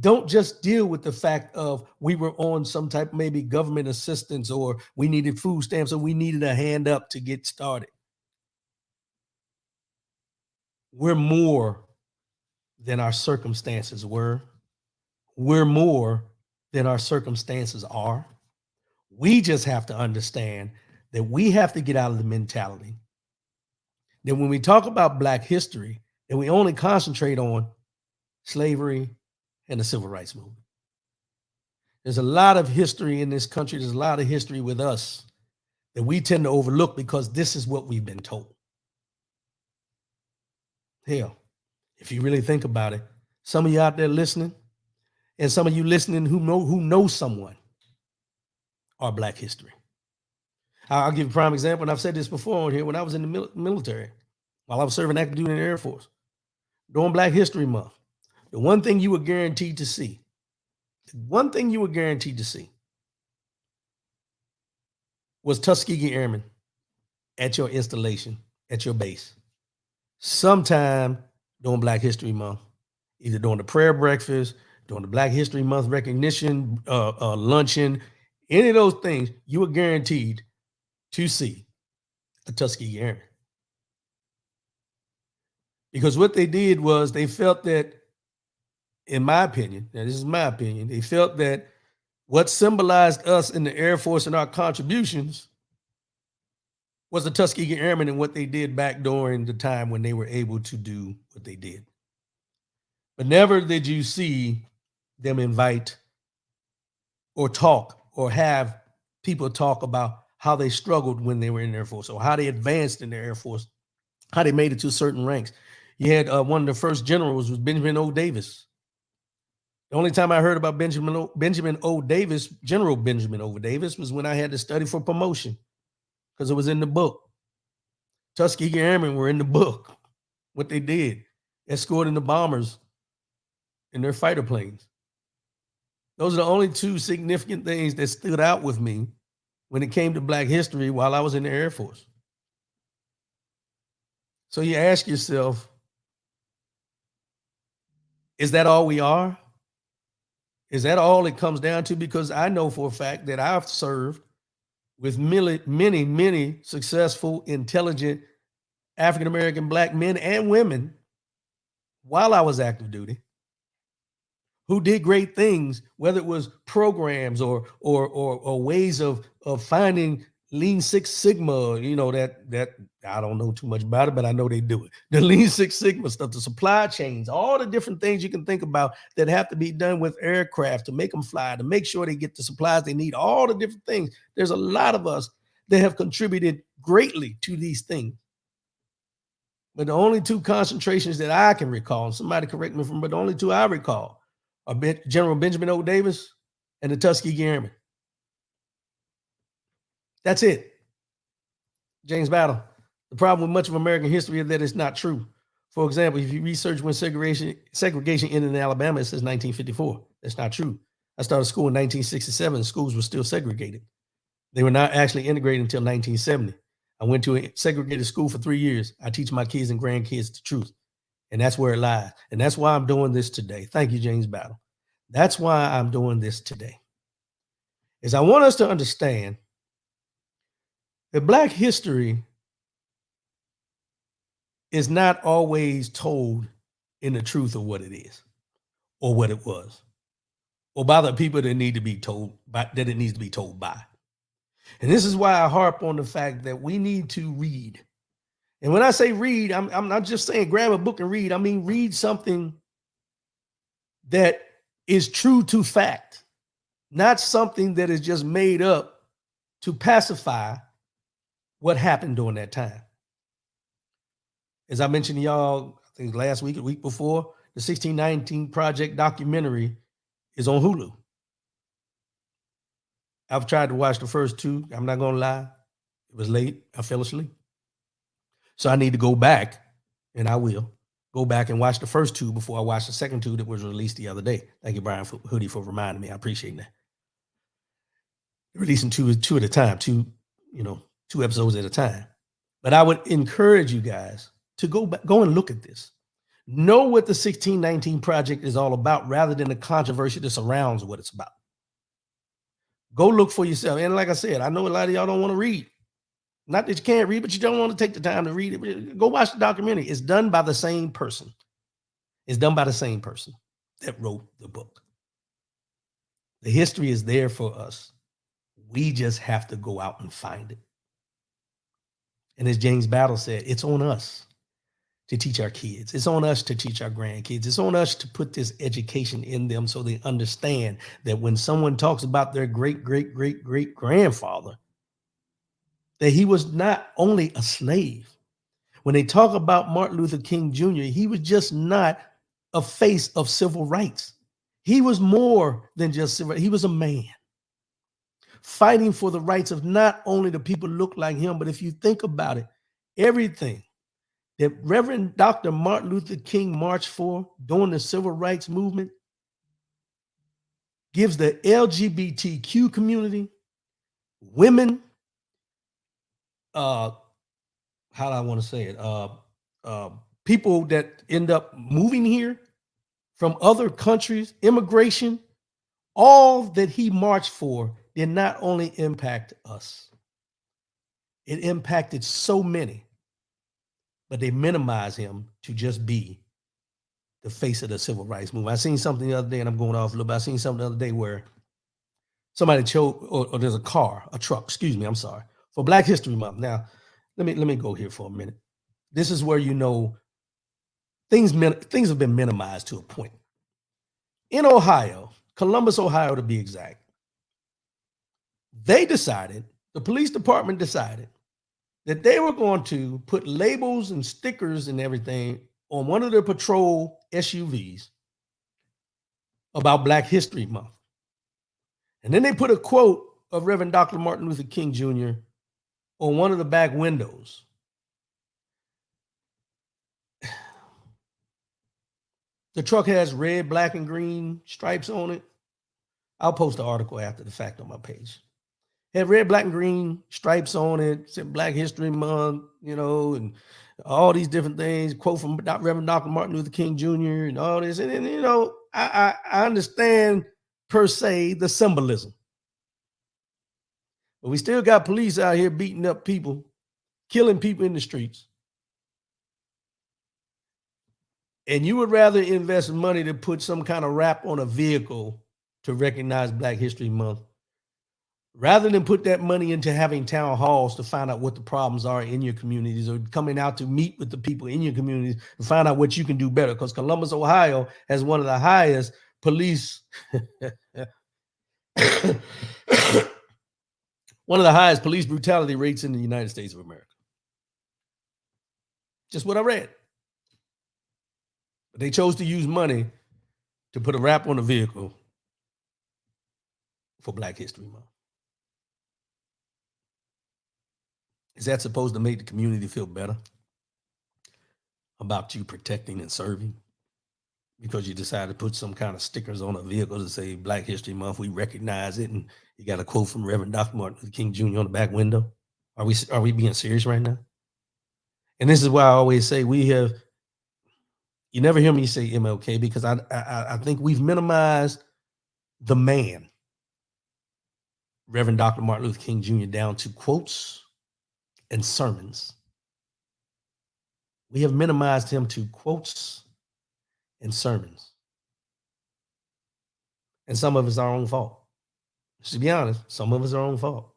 Don't just deal with the fact of we were on some type of maybe government assistance or we needed food stamps or we needed a hand up to get started. We're more than our circumstances were. We're more than our circumstances are. We just have to understand that we have to get out of the mentality that when we talk about Black history, that we only concentrate on slavery and the civil rights movement. There's a lot of history in this country. There's a lot of history with us that we tend to overlook because this is what we've been told. Hell, if you really think about it, some of you out there listening, and some of you listening who know someone are Black history. I'll give you a prime example, and I've said this before on here. When I was in the military, while I was serving active duty in the Air Force, during Black History Month, the one thing you were guaranteed to see was Tuskegee Airmen at your installation, at your base, sometime during Black History Month, either during the prayer breakfast, during the Black History Month recognition luncheon, any of those things, you were guaranteed to see a Tuskegee Airman. Because what they did was they felt that, in my opinion, now this is my opinion, they felt that what symbolized us in the Air Force and our contributions was the Tuskegee Airmen and what they did back during the time when they were able to do what they did. But never did you see them invite or talk or have people talk about how they struggled when they were in the Air Force or how they advanced in the Air Force, how they made it to certain ranks. You had one of the first generals was Benjamin O. Davis. The only time I heard about Benjamin O. Davis, General Benjamin O. Davis, was when I had to study for promotion because it was in the book. Tuskegee Airmen were in the book, what they did, escorting the bombers in their fighter planes. Those are the only two significant things that stood out with me when it came to Black history while I was in the Air Force. So you ask yourself, is that all we are? Is that all it comes down to? Because I know for a fact that I've served with many successful, intelligent African-American Black men and women while I was active duty who did great things, whether it was programs or ways of finding Lean Six Sigma, that I don't know too much about it, but I know they do it. The Lean Six Sigma stuff, the supply chains, all the different things you can think about that have to be done with aircraft to make them fly, to make sure they get the supplies they need, all the different things. There's a lot of us that have contributed greatly to these things. But the only two concentrations that I can recall, and somebody correct me but the only two I recall are General Benjamin O. Davis and the Tuskegee Airmen. That's it. James Battle. The problem with much of American history is that it's not true. For example, if you research when segregation ended in Alabama, it says 1954. That's not true. I started school in 1967. Schools were still segregated. They were not actually integrated until 1970. I went to a segregated school for 3 years. I teach my kids and grandkids the truth. And that's where it lies. And that's why I'm doing this today. Thank you, James Battle. That's why I'm doing this today. Is I want us to understand that Black history is not always told in the truth of what it is or what it was or by the people that need to be told by, that it needs to be told by. And this is why I harp on the fact that we need to read. And when I say read, I'm not just saying grab a book and read. I mean, read something that is true to fact, not something that is just made up to pacify what happened during that time. As I mentioned to y'all, I think last week, the week before, the 1619 Project documentary is on Hulu. I've tried to watch the first two. I'm not going to lie. It was late. I fell asleep. So I need to go back, and I will go back and watch the first two before I watch the second two that was released the other day. Thank you, Brian Hoodie, for reminding me. I appreciate that. Releasing two at a time, two episodes at a time. But I would encourage you guys to go and look at this. Know what the 1619 Project is all about rather than the controversy that surrounds what it's about. Go look for yourself. And like I said, I know a lot of y'all don't want to read. Not that you can't read, but you don't want to take the time to read it. Go watch the documentary. It's done by the same person. It's done by the same person that wrote the book. The history is there for us. We just have to go out and find it. And as James Battle said, it's on us to teach our kids. It's on us to teach our grandkids. It's on us to put this education in them so they understand that when someone talks about their great-great-great-great-grandfather, that he was not only a slave. When they talk about Martin Luther King Jr., he was just not a face of civil rights. He was more than just civil. He was a man fighting for the rights of not only the people who look like him, but if you think about it, everything that Reverend Dr. Martin Luther King marched for during the civil rights movement gives the LGBTQ community, women, how do I want to say it? People that end up moving here, from other countries, immigration, all that he marched for did not only impact us, it impacted so many, but they minimized him to just be the face of the civil rights movement. I seen something the other day, and I'm going off a little bit. I seen something the other day where somebody chose, or there's a truck, excuse me, I'm sorry, for Black History Month. Now, let me go here for a minute. This is where you know things have been minimized to a point. In Ohio, Columbus, Ohio, to be exact, the police department decided that they were going to put labels and stickers and everything on one of their patrol SUVs about Black History Month. And then they put a quote of Reverend Dr. Martin Luther King Jr. on one of the back windows. The truck has red, black, and green stripes on it. I'll post the article after the fact on my page. It had red, black, and green stripes on it. Said Black History Month, and all these different things. Quote from Reverend Dr. Martin Luther King Jr. and all this. And I understand per se the symbolism. But we still got police out here beating up people, killing people in the streets. And you would rather invest money to put some kind of wrap on a vehicle to recognize Black History Month, rather than put that money into having town halls to find out what the problems are in your communities, or coming out to meet with the people in your communities and find out what you can do better. Because Columbus, Ohio has one of the highest police, one of the highest police brutality rates in the United States of America. Just what I read. But they chose to use money to put a wrap on a vehicle for Black History Month. Is that supposed to make the community feel better about you protecting and serving? Because you decided to put some kind of stickers on a vehicle to say Black History Month, we recognize it, and you got a quote from Reverend Dr. Martin Luther King Jr. on the back window. Are we being serious right now? And this is why I always say you never hear me say MLK, because I think we've minimized the man, Reverend Dr. Martin Luther King Jr., down to quotes and sermons. We have minimized him to quotes and sermons. And some of it's our own fault. To be honest, some of it's our own fault.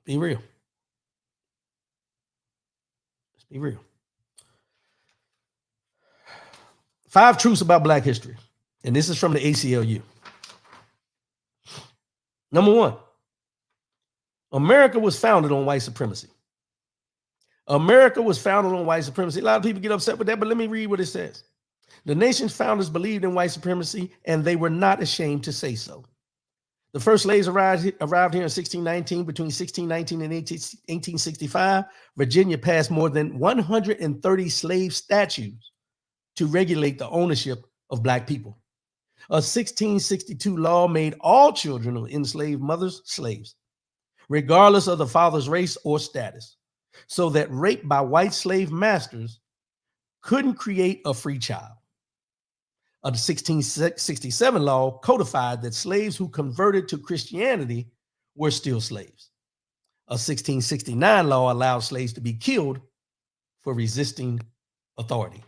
Be real. Let's be real. 5 truths about Black history. And this is from the ACLU. Number 1, America was founded on white supremacy. America was founded on white supremacy. A lot of people get upset with that, but let me read what it says. The nation's founders believed in white supremacy, and they were not ashamed to say so. The first slaves arrived here in 1619. Between 1619 and 1865, Virginia passed more than 130 slave statutes to regulate the ownership of Black people. A 1662 law made all children of enslaved mothers slaves, regardless of the father's race or status, so that rape by white slave masters couldn't create a free child. A 1667 law codified that slaves who converted to Christianity were still slaves. A 1669 law allowed slaves to be killed for resisting authority.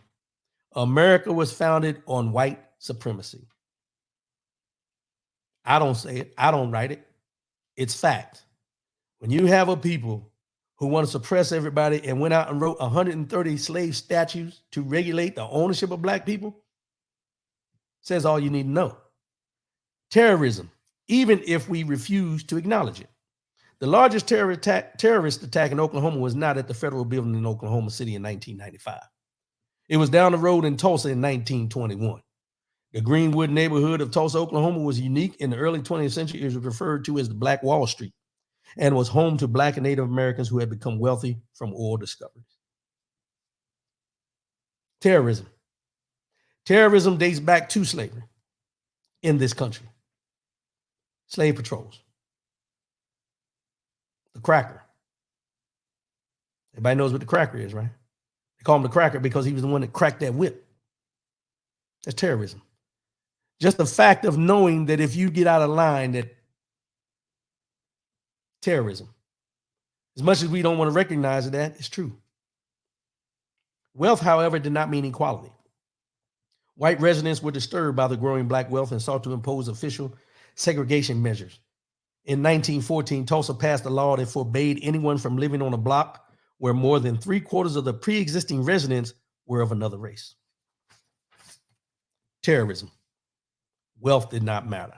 America was founded on white supremacy. I don't say it. I don't write it. It's fact. When you have a people who want to suppress everybody and went out and wrote 130 slave statutes to regulate the ownership of Black people, says all you need to know. Terrorism, even if we refuse to acknowledge it. The largest terrorist attack in Oklahoma was not at the federal building in Oklahoma City in 1995. It was down the road in Tulsa in 1921. The Greenwood neighborhood of Tulsa, Oklahoma was unique. In the early 20th century. It was referred to as the Black Wall Street and was home to Black and Native Americans who had become wealthy from oil discoveries. Terrorism. Terrorism dates back to slavery in this country. Slave patrols. The cracker. Everybody knows what the cracker is, right? They call him the cracker because he was the one that cracked that whip. That's terrorism. Just the fact of knowing that if you get out of line, that terrorism. As much as we don't want to recognize that, it's true. Wealth, however, did not mean equality. White residents were disturbed by the growing black wealth and sought to impose official segregation measures. In 1914, Tulsa passed a law that forbade anyone from living on a block where more than 3/4 of the pre-existing residents were of another race. Terrorism. Wealth did not matter.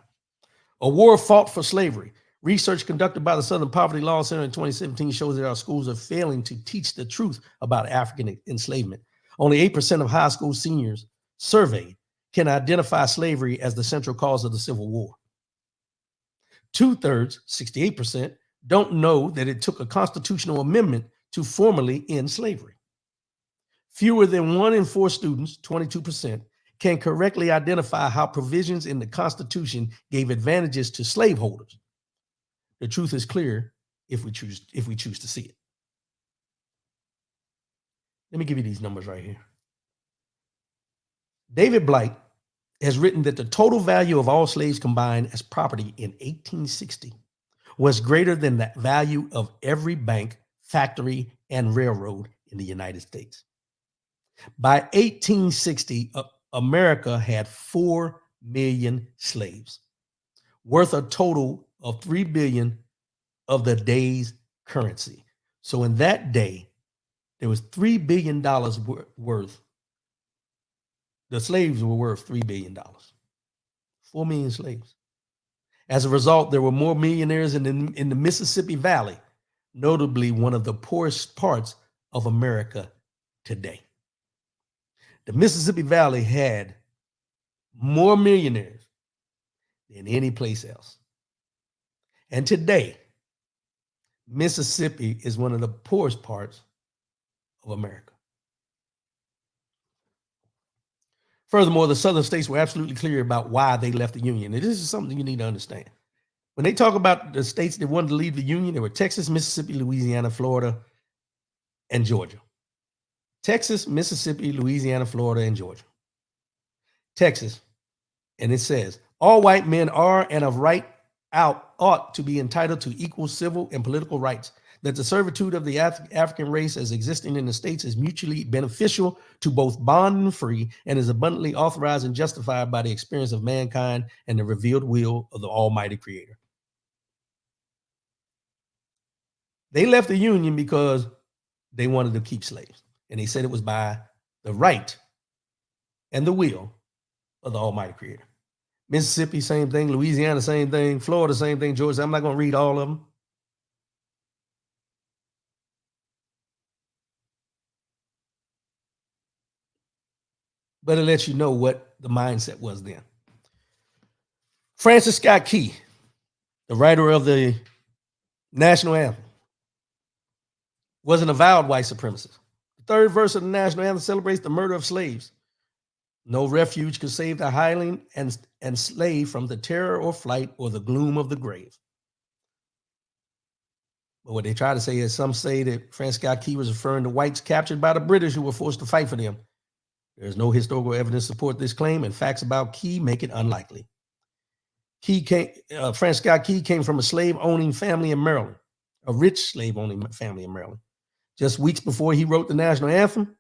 A war fought for slavery. Research conducted by the Southern Poverty Law Center in 2017 shows that our schools are failing to teach the truth about African enslavement. Only 8% of high school seniors surveyed can identify slavery as the central cause of the Civil War. 2/3, 68%, don't know that it took a constitutional amendment to formally end slavery. Fewer than 1 in 4 students, 22%, can correctly identify how provisions in the Constitution gave advantages to slaveholders. The truth is clear if we choose to see it. Let me give you these numbers right here. David Blight has written that the total value of all slaves combined as property in 1860 was greater than the value of every bank, factory, and railroad in the United States. By 1860, America had 4 million slaves, worth a total of $3 billion of the day's currency. So in that day, there was $3 billion worth. The slaves were worth $3 billion. 4 million slaves. As a result, there were more millionaires in the Mississippi Valley, notably one of the poorest parts of America today. The Mississippi Valley had more millionaires than any place else. And today, Mississippi is one of the poorest parts of America. Furthermore, the southern states were absolutely clear about why they left the Union. And this is something you need to understand. When they talk about the states that wanted to leave the Union, there were Texas, Mississippi, Louisiana, Florida, and Georgia. Texas, Mississippi, Louisiana, Florida, and Georgia. Texas, and it says, all white men are and of right out ought to be entitled to equal civil and political rights, that the servitude of the African race as existing in the states is mutually beneficial to both bond and free, and is abundantly authorized and justified by the experience of mankind and the revealed will of the Almighty Creator. They left the Union because they wanted to keep slaves. And they said it was by the right and the will of the Almighty Creator. Mississippi, same thing. Louisiana, same thing. Florida, same thing. Georgia, I'm not going to read all of them. But it lets you know what the mindset was then. Francis Scott Key, the writer of the national anthem, was an avowed white supremacist. The third verse of the national anthem celebrates the murder of slaves. No refuge could save the hireling and slave from the terror or flight or the gloom of the grave. But what they try to say is, some say that Francis Scott Key was referring to whites captured by the British who were forced to fight for them. There is no historical evidence to support this claim, and facts about Key make it unlikely. Francis Scott Key came from a slave-owning family in Maryland, a rich slave-owning family in Maryland. Just weeks before he wrote the national anthem,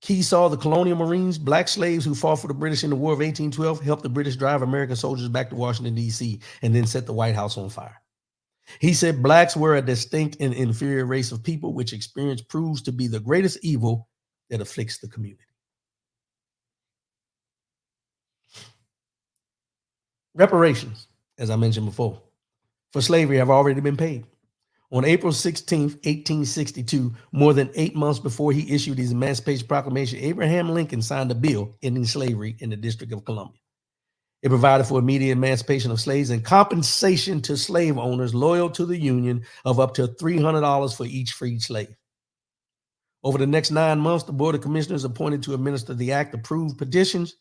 Key saw the colonial Marines, black slaves who fought for the British in the War of 1812, help the British drive American soldiers back to Washington, D.C., and then set the White House on fire. He said blacks were a distinct and inferior race of people, which experience proves to be the greatest evil that afflicts the community. Reparations, as I mentioned before, for slavery have already been paid. On April 16th, 1862, more than 8 months before he issued his Emancipation Proclamation, Abraham Lincoln signed a bill ending slavery in the District of Columbia. It provided for immediate emancipation of slaves and compensation to slave owners loyal to the Union of up to $300 for each freed slave. Over the next 9 months, the Board of Commissioners appointed to administer the act approved petitions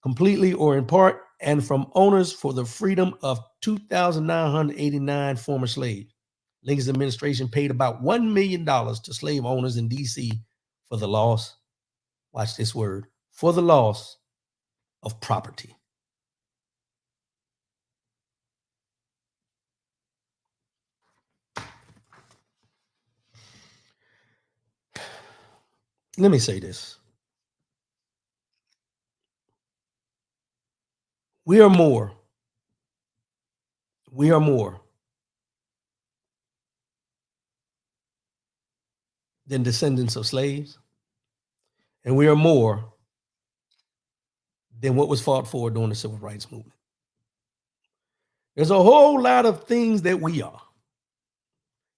completely or in part and from owners for the freedom of 2,989 former slaves. Lincoln's administration paid about $1 million to slave owners in D.C. for the loss, watch this word, for the loss of property. Let me say this. We are more than descendants of slaves, and we are more than what was fought for during the civil rights movement. There's a whole lot of things that we are,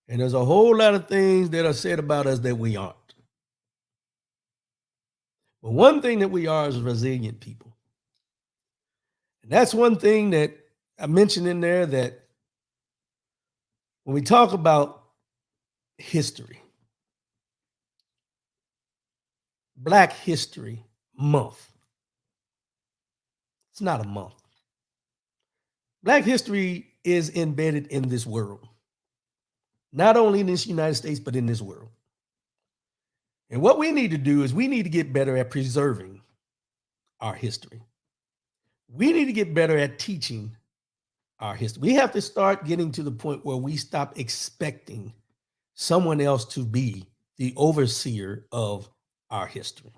and there's a whole lot of things that are said about us that we aren't. But one thing that we are is resilient people. And that's one thing that I mentioned in there, that when we talk about history, Black History Month, it's not a month. Black history is embedded in this world, not only in this United States, but in this world. And what we need to do is we need to get better at preserving our history. We need to get better at teaching our history. We have to start getting to the point where we stop expecting someone else to be the overseer of our history.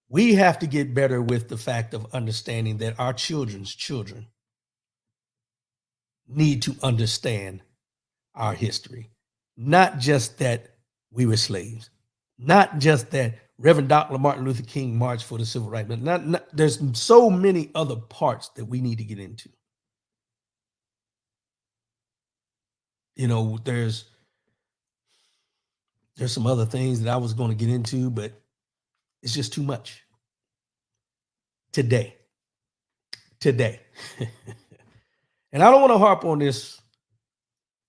We have to get better with the fact of understanding that our children's children need to understand our history, not just that we were slaves, not just that Reverend Dr. Martin Luther King marched for the civil rights, but there's so many other parts that we need to get into. You know, there's some other things that I was going to get into, but it's just too much today. And I don't want to harp on this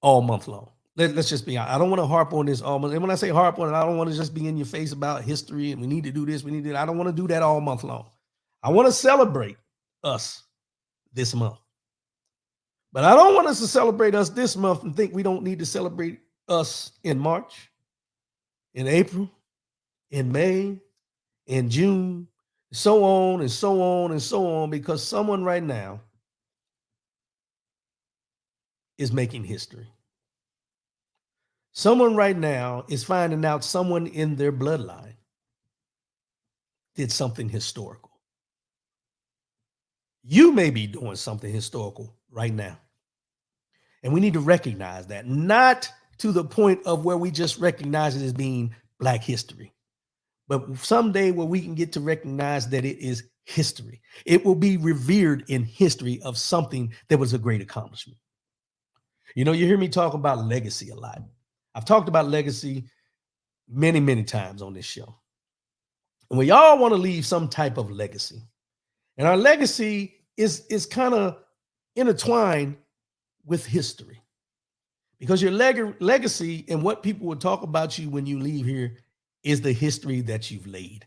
all month long. Let's just be honest. I don't want to harp on this all month. And when I say harp on it, I don't want to just be in your face about history and we need to do this, we need to do that. I don't want to do that all month long. I want to celebrate us this month. But I don't want us to celebrate us this month and think we don't need to celebrate us in March, in April, in May, in June, so on and so on and so on, because someone right now is making history. Someone right now is finding out someone in their bloodline did something historical. You may be doing something historical right now. And we need to recognize that, not to the point of where we just recognize it as being Black history, but someday where we can get to recognize that it is history. It will be revered in history of something that was a great accomplishment. You know, you hear me talk about legacy a lot. I've talked about legacy many, many times on this show. And we all want to leave some type of legacy. And our legacy is kind of intertwined with history. Because your legacy and what people will talk about you when you leave here is the history that you've laid.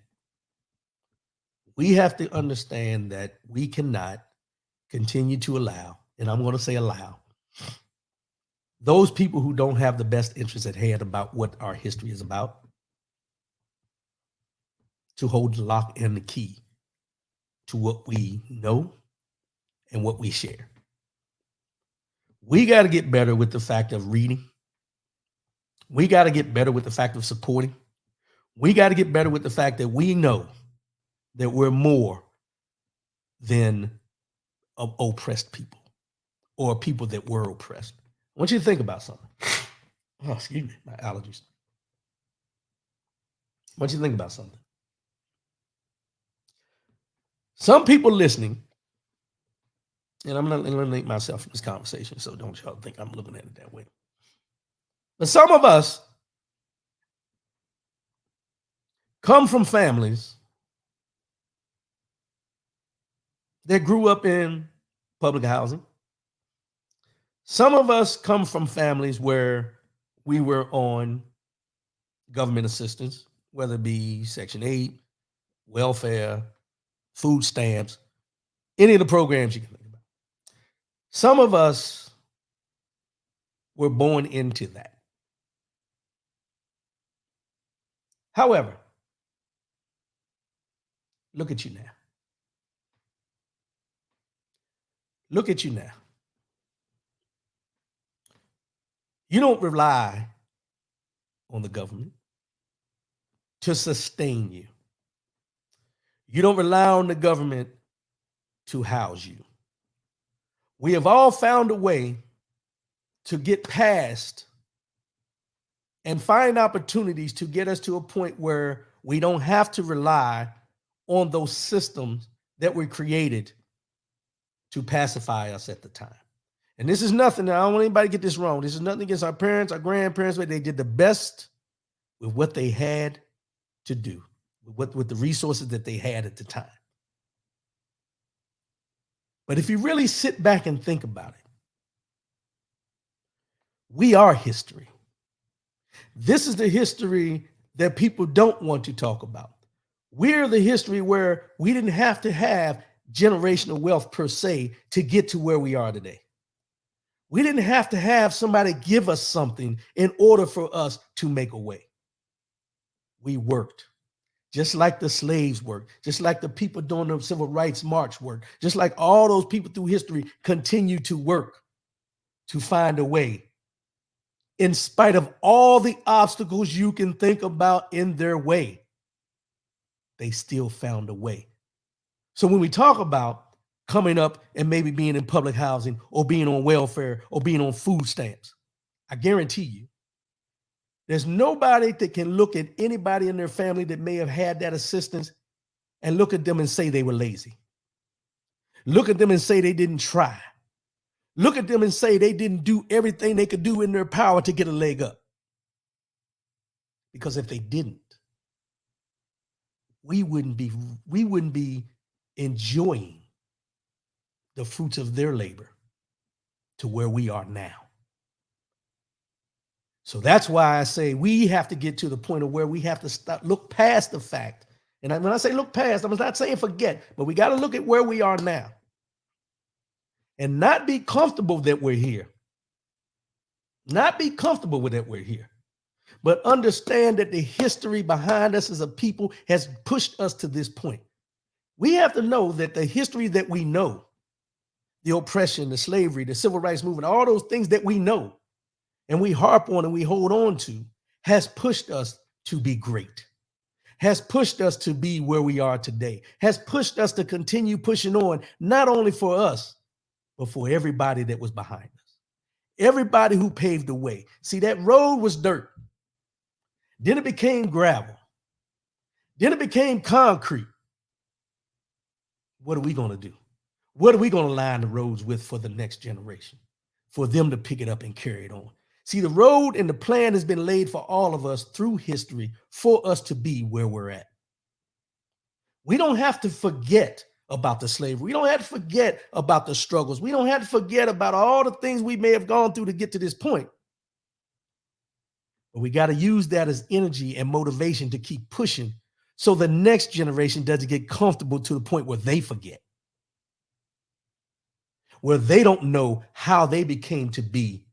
We have to understand that we cannot continue to allow, and I'm going to say allow, those people who don't have the best interests at hand about what our history is about to hold the lock and the key to what we know and what we share. We got to get better with the fact of reading. We got to get better with the fact of supporting. We got to get better with the fact that we know that we're more than oppressed people or people that were oppressed. I want you to think about something. Oh, excuse me, my allergies. I want you to think about something. Some people listening, and I'm going to eliminate myself from this conversation, so don't y'all think I'm looking at it that way. But some of us come from families that grew up in public housing. Some of us come from families where we were on government assistance, whether it be Section 8, welfare, food stamps, any of the programs you can think about. Some of us We're born into that. However, look at you now. Look at you now. You don't rely on the government to sustain you. You don't rely on the government to house you. We have all found a way to get past and find opportunities to get us to a point where we don't have to rely on those systems that were created to pacify us at the time. And this is nothing, I don't want anybody to get this wrong. This is nothing against our parents, our grandparents, but they did the best with what they had to do, with the resources that they had at the time. But if you really sit back and think about it, we are history. This is the history that people don't want to talk about. We're the history where we didn't have to have generational wealth per se to get to where we are today. We didn't have to have somebody give us something in order for us to make a way. We worked, just like the slaves worked, just like the people during the Civil Rights March worked, just like all those people through history continue to work to find a way. In spite of all the obstacles you can think about in their way, they still found a way. So when we talk about coming up and maybe being in public housing or being on welfare or being on food stamps, I guarantee you, there's nobody that can look at anybody in their family that may have had that assistance and look at them and say they were lazy. Look at them and say they didn't try. Look at them and say they didn't do everything they could do in their power to get a leg up. Because if they didn't, we wouldn't be enjoying the fruits of their labor to where we are now. So that's why I say we have to get to the point of where we have to stop, look past the fact. And when I say look past, I'm not saying forget, but we got to look at where we are now and not be comfortable that we're here. Not be comfortable with that we're here, but understand that the history behind us as a people has pushed us to this point. We have to know that the history that we know, the oppression, the slavery, the civil rights movement, all those things that we know and we harp on and we hold on to has pushed us to be great, has pushed us to be where we are today, has pushed us to continue pushing on, not only for us, but for everybody that was behind us, everybody who paved the way. See, that road was dirt. Then it became gravel. Then it became concrete. What are we going to do? What are we going to line the roads with for the next generation, for them to pick it up and carry it on? See, the road and the plan has been laid for all of us through history for us to be where we're at. We don't have to forget about the slavery. We don't have to forget about the struggles. We don't have to forget about all the things we may have gone through to get to this point. But we got to use that as energy and motivation to keep pushing so the next generation doesn't get comfortable to the point where they forget, where they don't know how they became to be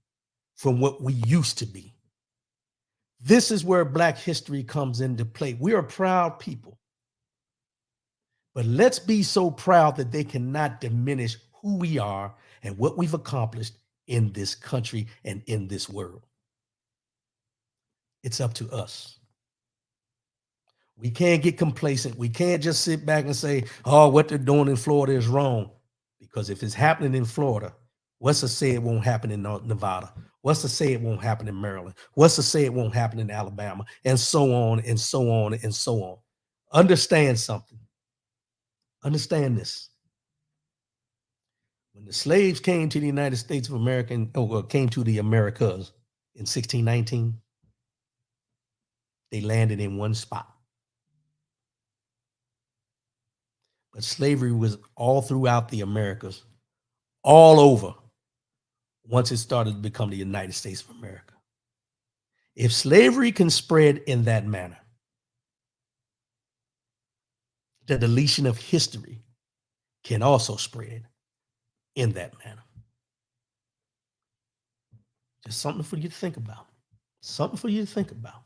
from what we used to be. This is where Black history comes into play. We are proud people, but let's be so proud that they cannot diminish who we are and what we've accomplished in this country and in this world. It's up to us. We can't get complacent. We can't just sit back and say, oh, what they're doing in Florida is wrong. Because if it's happening in Florida, what's to say it won't happen in Nevada? What's to say it won't happen in Maryland? What's to say it won't happen in Alabama? And so on and so on and so on. Understand something. Understand this. When the slaves came to the United States of America, or came to the Americas in 1619, they landed in one spot. But slavery was all throughout the Americas, all over, once it started to become the United States of America. If slavery can spread in that manner, the deletion of history can also spread in that manner. Just something for you to think about. Something for you to think about.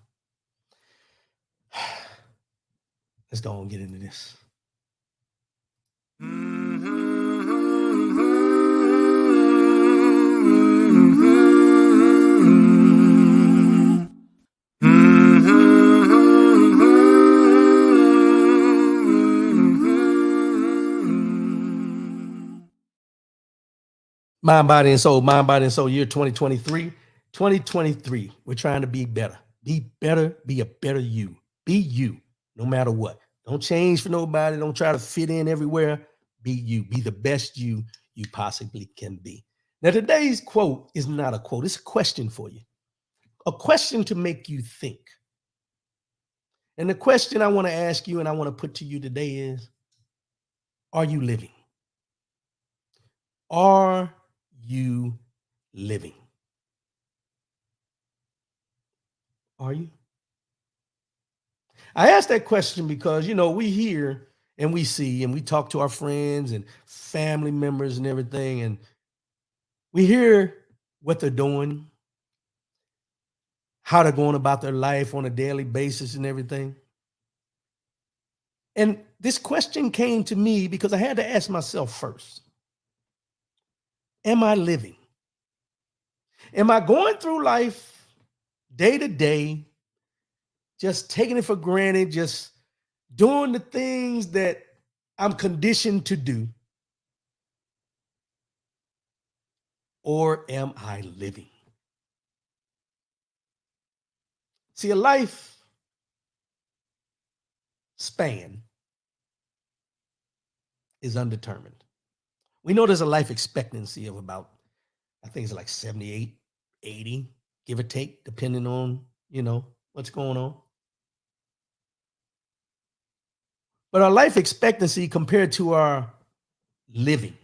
Let's go and get into this. Mind, body, and soul. Mind, body, and soul. Year 2023. 2023. We're trying to be better. Be better. Be a better you. Be you, no matter what. Don't change for nobody. Don't try to fit in everywhere. Be you. Be the best you possibly can be. Now, today's quote is not a quote. It's a question for you. A question to make you think. And the question I want to ask you and I want to put to you today is, are you living? Are you living? Are you? I ask that question because, we hear and we see and we talk to our friends and family members and everything, and we hear what they're doing, how they're going about their life on a daily basis and everything. And this question came to me because I had to ask myself first, am I living? Am I going through life day to day, just taking it for granted, just doing the things that I'm conditioned to do? Or am I living? See, a life span is undetermined. We know there's a life expectancy of about, I think it's like 78, 80, give or take, depending on, what's going on. But our life expectancy compared to our living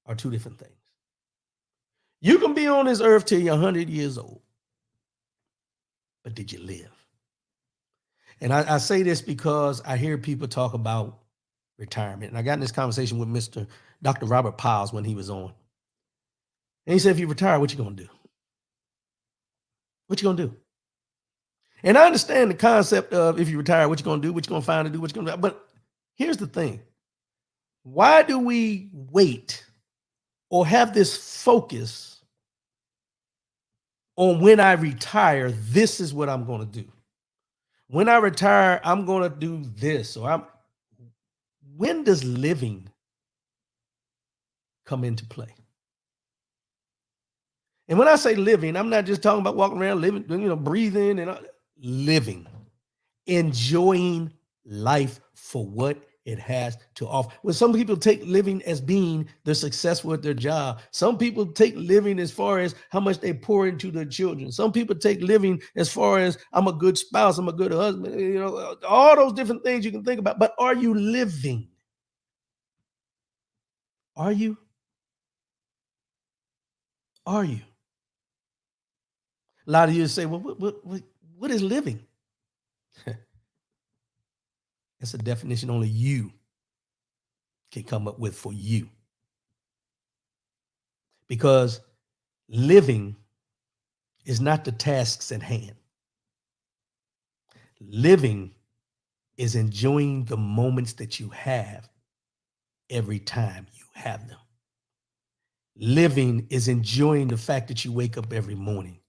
are two different things. You can be on this earth till you're 100 years old, but did you live? And I say this because I hear people talk about retirement. And I got in this conversation with Dr. Robert Piles when he was on. And he said, if you retire, what you going to do? What you going to do? And I understand the concept of if you retire, what you going to do, what you going to find to do, what you going to do. But here's the thing. Why do we wait or have this focus on when I retire, this is what I'm going to do? When I retire, I'm going to do this. When does living come into play? And when I say living, I'm not just talking about walking around living, breathing and living, enjoying life for what it has to offer. Well, some people take living as being they're successful at their job. Some people take living as far as how much they pour into their children. Some people take living as far as I'm a good spouse, I'm a good husband, all those different things you can think about. But are you living? Are you? Are you? A lot of you say, well, what is living? That's a definition only you can come up with for you. Because living is not the tasks at hand. Living is enjoying the moments that you have every time you have them. Living is enjoying the fact that you wake up every morning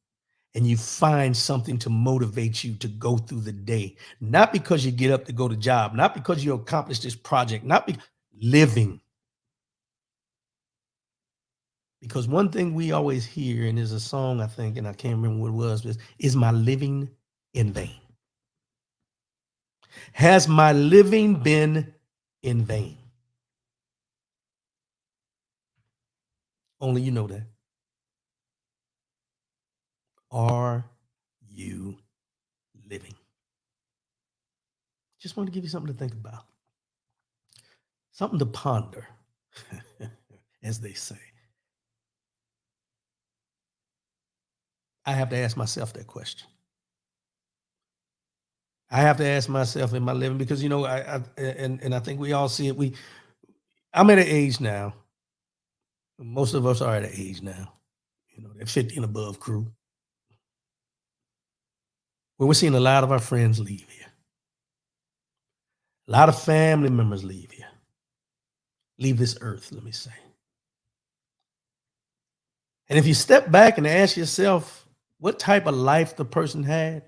and you find something to motivate you to go through the day, not because you get up to go to job, not because you accomplish this project, living. Because one thing we always hear, and there's a song, I think, and I can't remember what it was, is my living in vain? Has my living been in vain? Only you know that. Are you living? Just want to give you something to think about. Something to ponder, as they say. I have to ask myself that question. I have to ask myself, am I living? Because, I think we all see it. I'm at an age now. Most of us are at an age now that 50 and above crew. Well, we're seeing a lot of our friends leave here. A lot of family members leave here. Leave this earth, let me say. And if you step back and ask yourself what type of life the person had,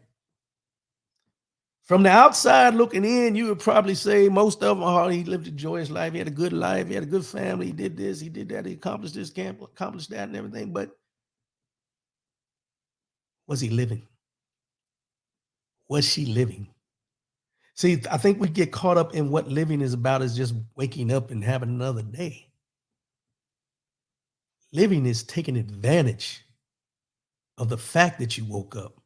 from the outside looking in, you would probably say most of them, oh, he lived a joyous life. He had a good life. He had a good family. He did this. He did that. He accomplished this, accomplished that and everything. But was he living? Was she living? See, I think we get caught up in what living is about is just waking up and having another day. Living is taking advantage of the fact that you woke up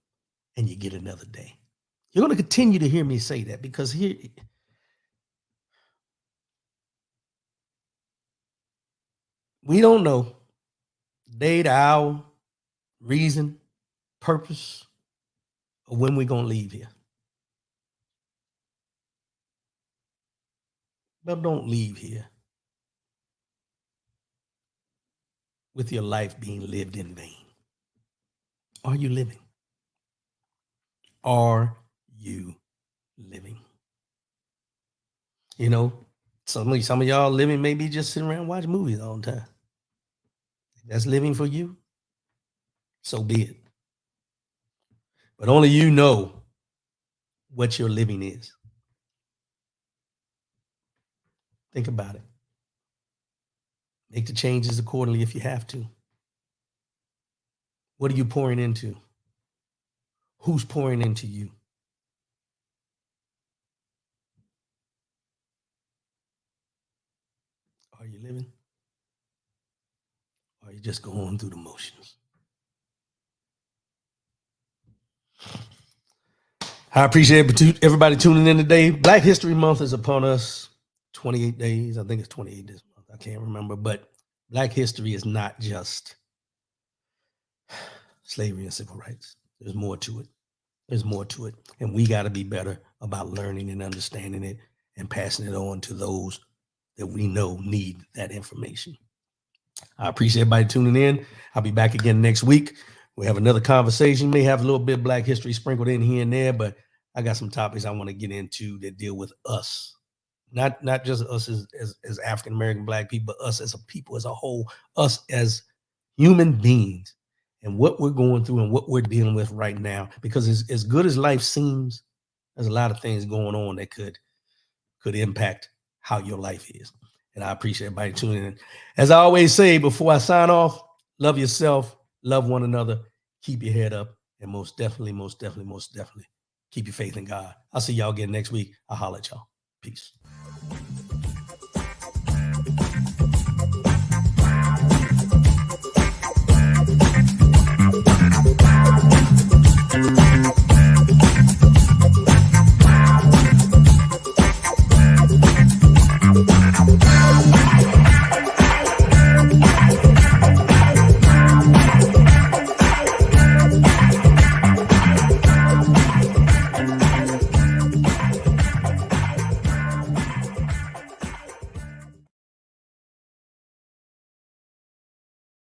and you get another day. You're going to continue to hear me say that because here, we don't know day, the hour, reason, purpose of when we're going to leave here. But don't leave here with your life being lived in vain. Are you living? Are you living? Some of y'all living maybe just sitting around watching movies all the time. If that's living for you, so be it. But only you know what your living is. Think about it. Make the changes accordingly if you have to. What are you pouring into? Who's pouring into you? Are you living? Or are you just going through the motions? I appreciate everybody tuning in today. Black History Month is upon us. 28 days. I think it's 28 this month. I can't remember. But Black history is not just slavery and civil rights. There's more to it. There's more to it. And we got to be better about learning and understanding it and passing it on to those that we know need that information. I appreciate everybody tuning in. I'll be back again next week. We have another conversation. May have a little bit of Black history sprinkled in here and there, but I got some topics I want to get into that deal with us. Not just us as African American Black people, but us as a people as a whole, us as human beings, and what we're going through and what we're dealing with right now. Because as good as life seems, there's a lot of things going on that could impact how your life is. And I appreciate everybody tuning in. As I always say before I sign off, love yourself, love one another, keep your head up, and most definitely keep your faith in God. I'll see y'all again next week. I'll holler at y'all. Peace.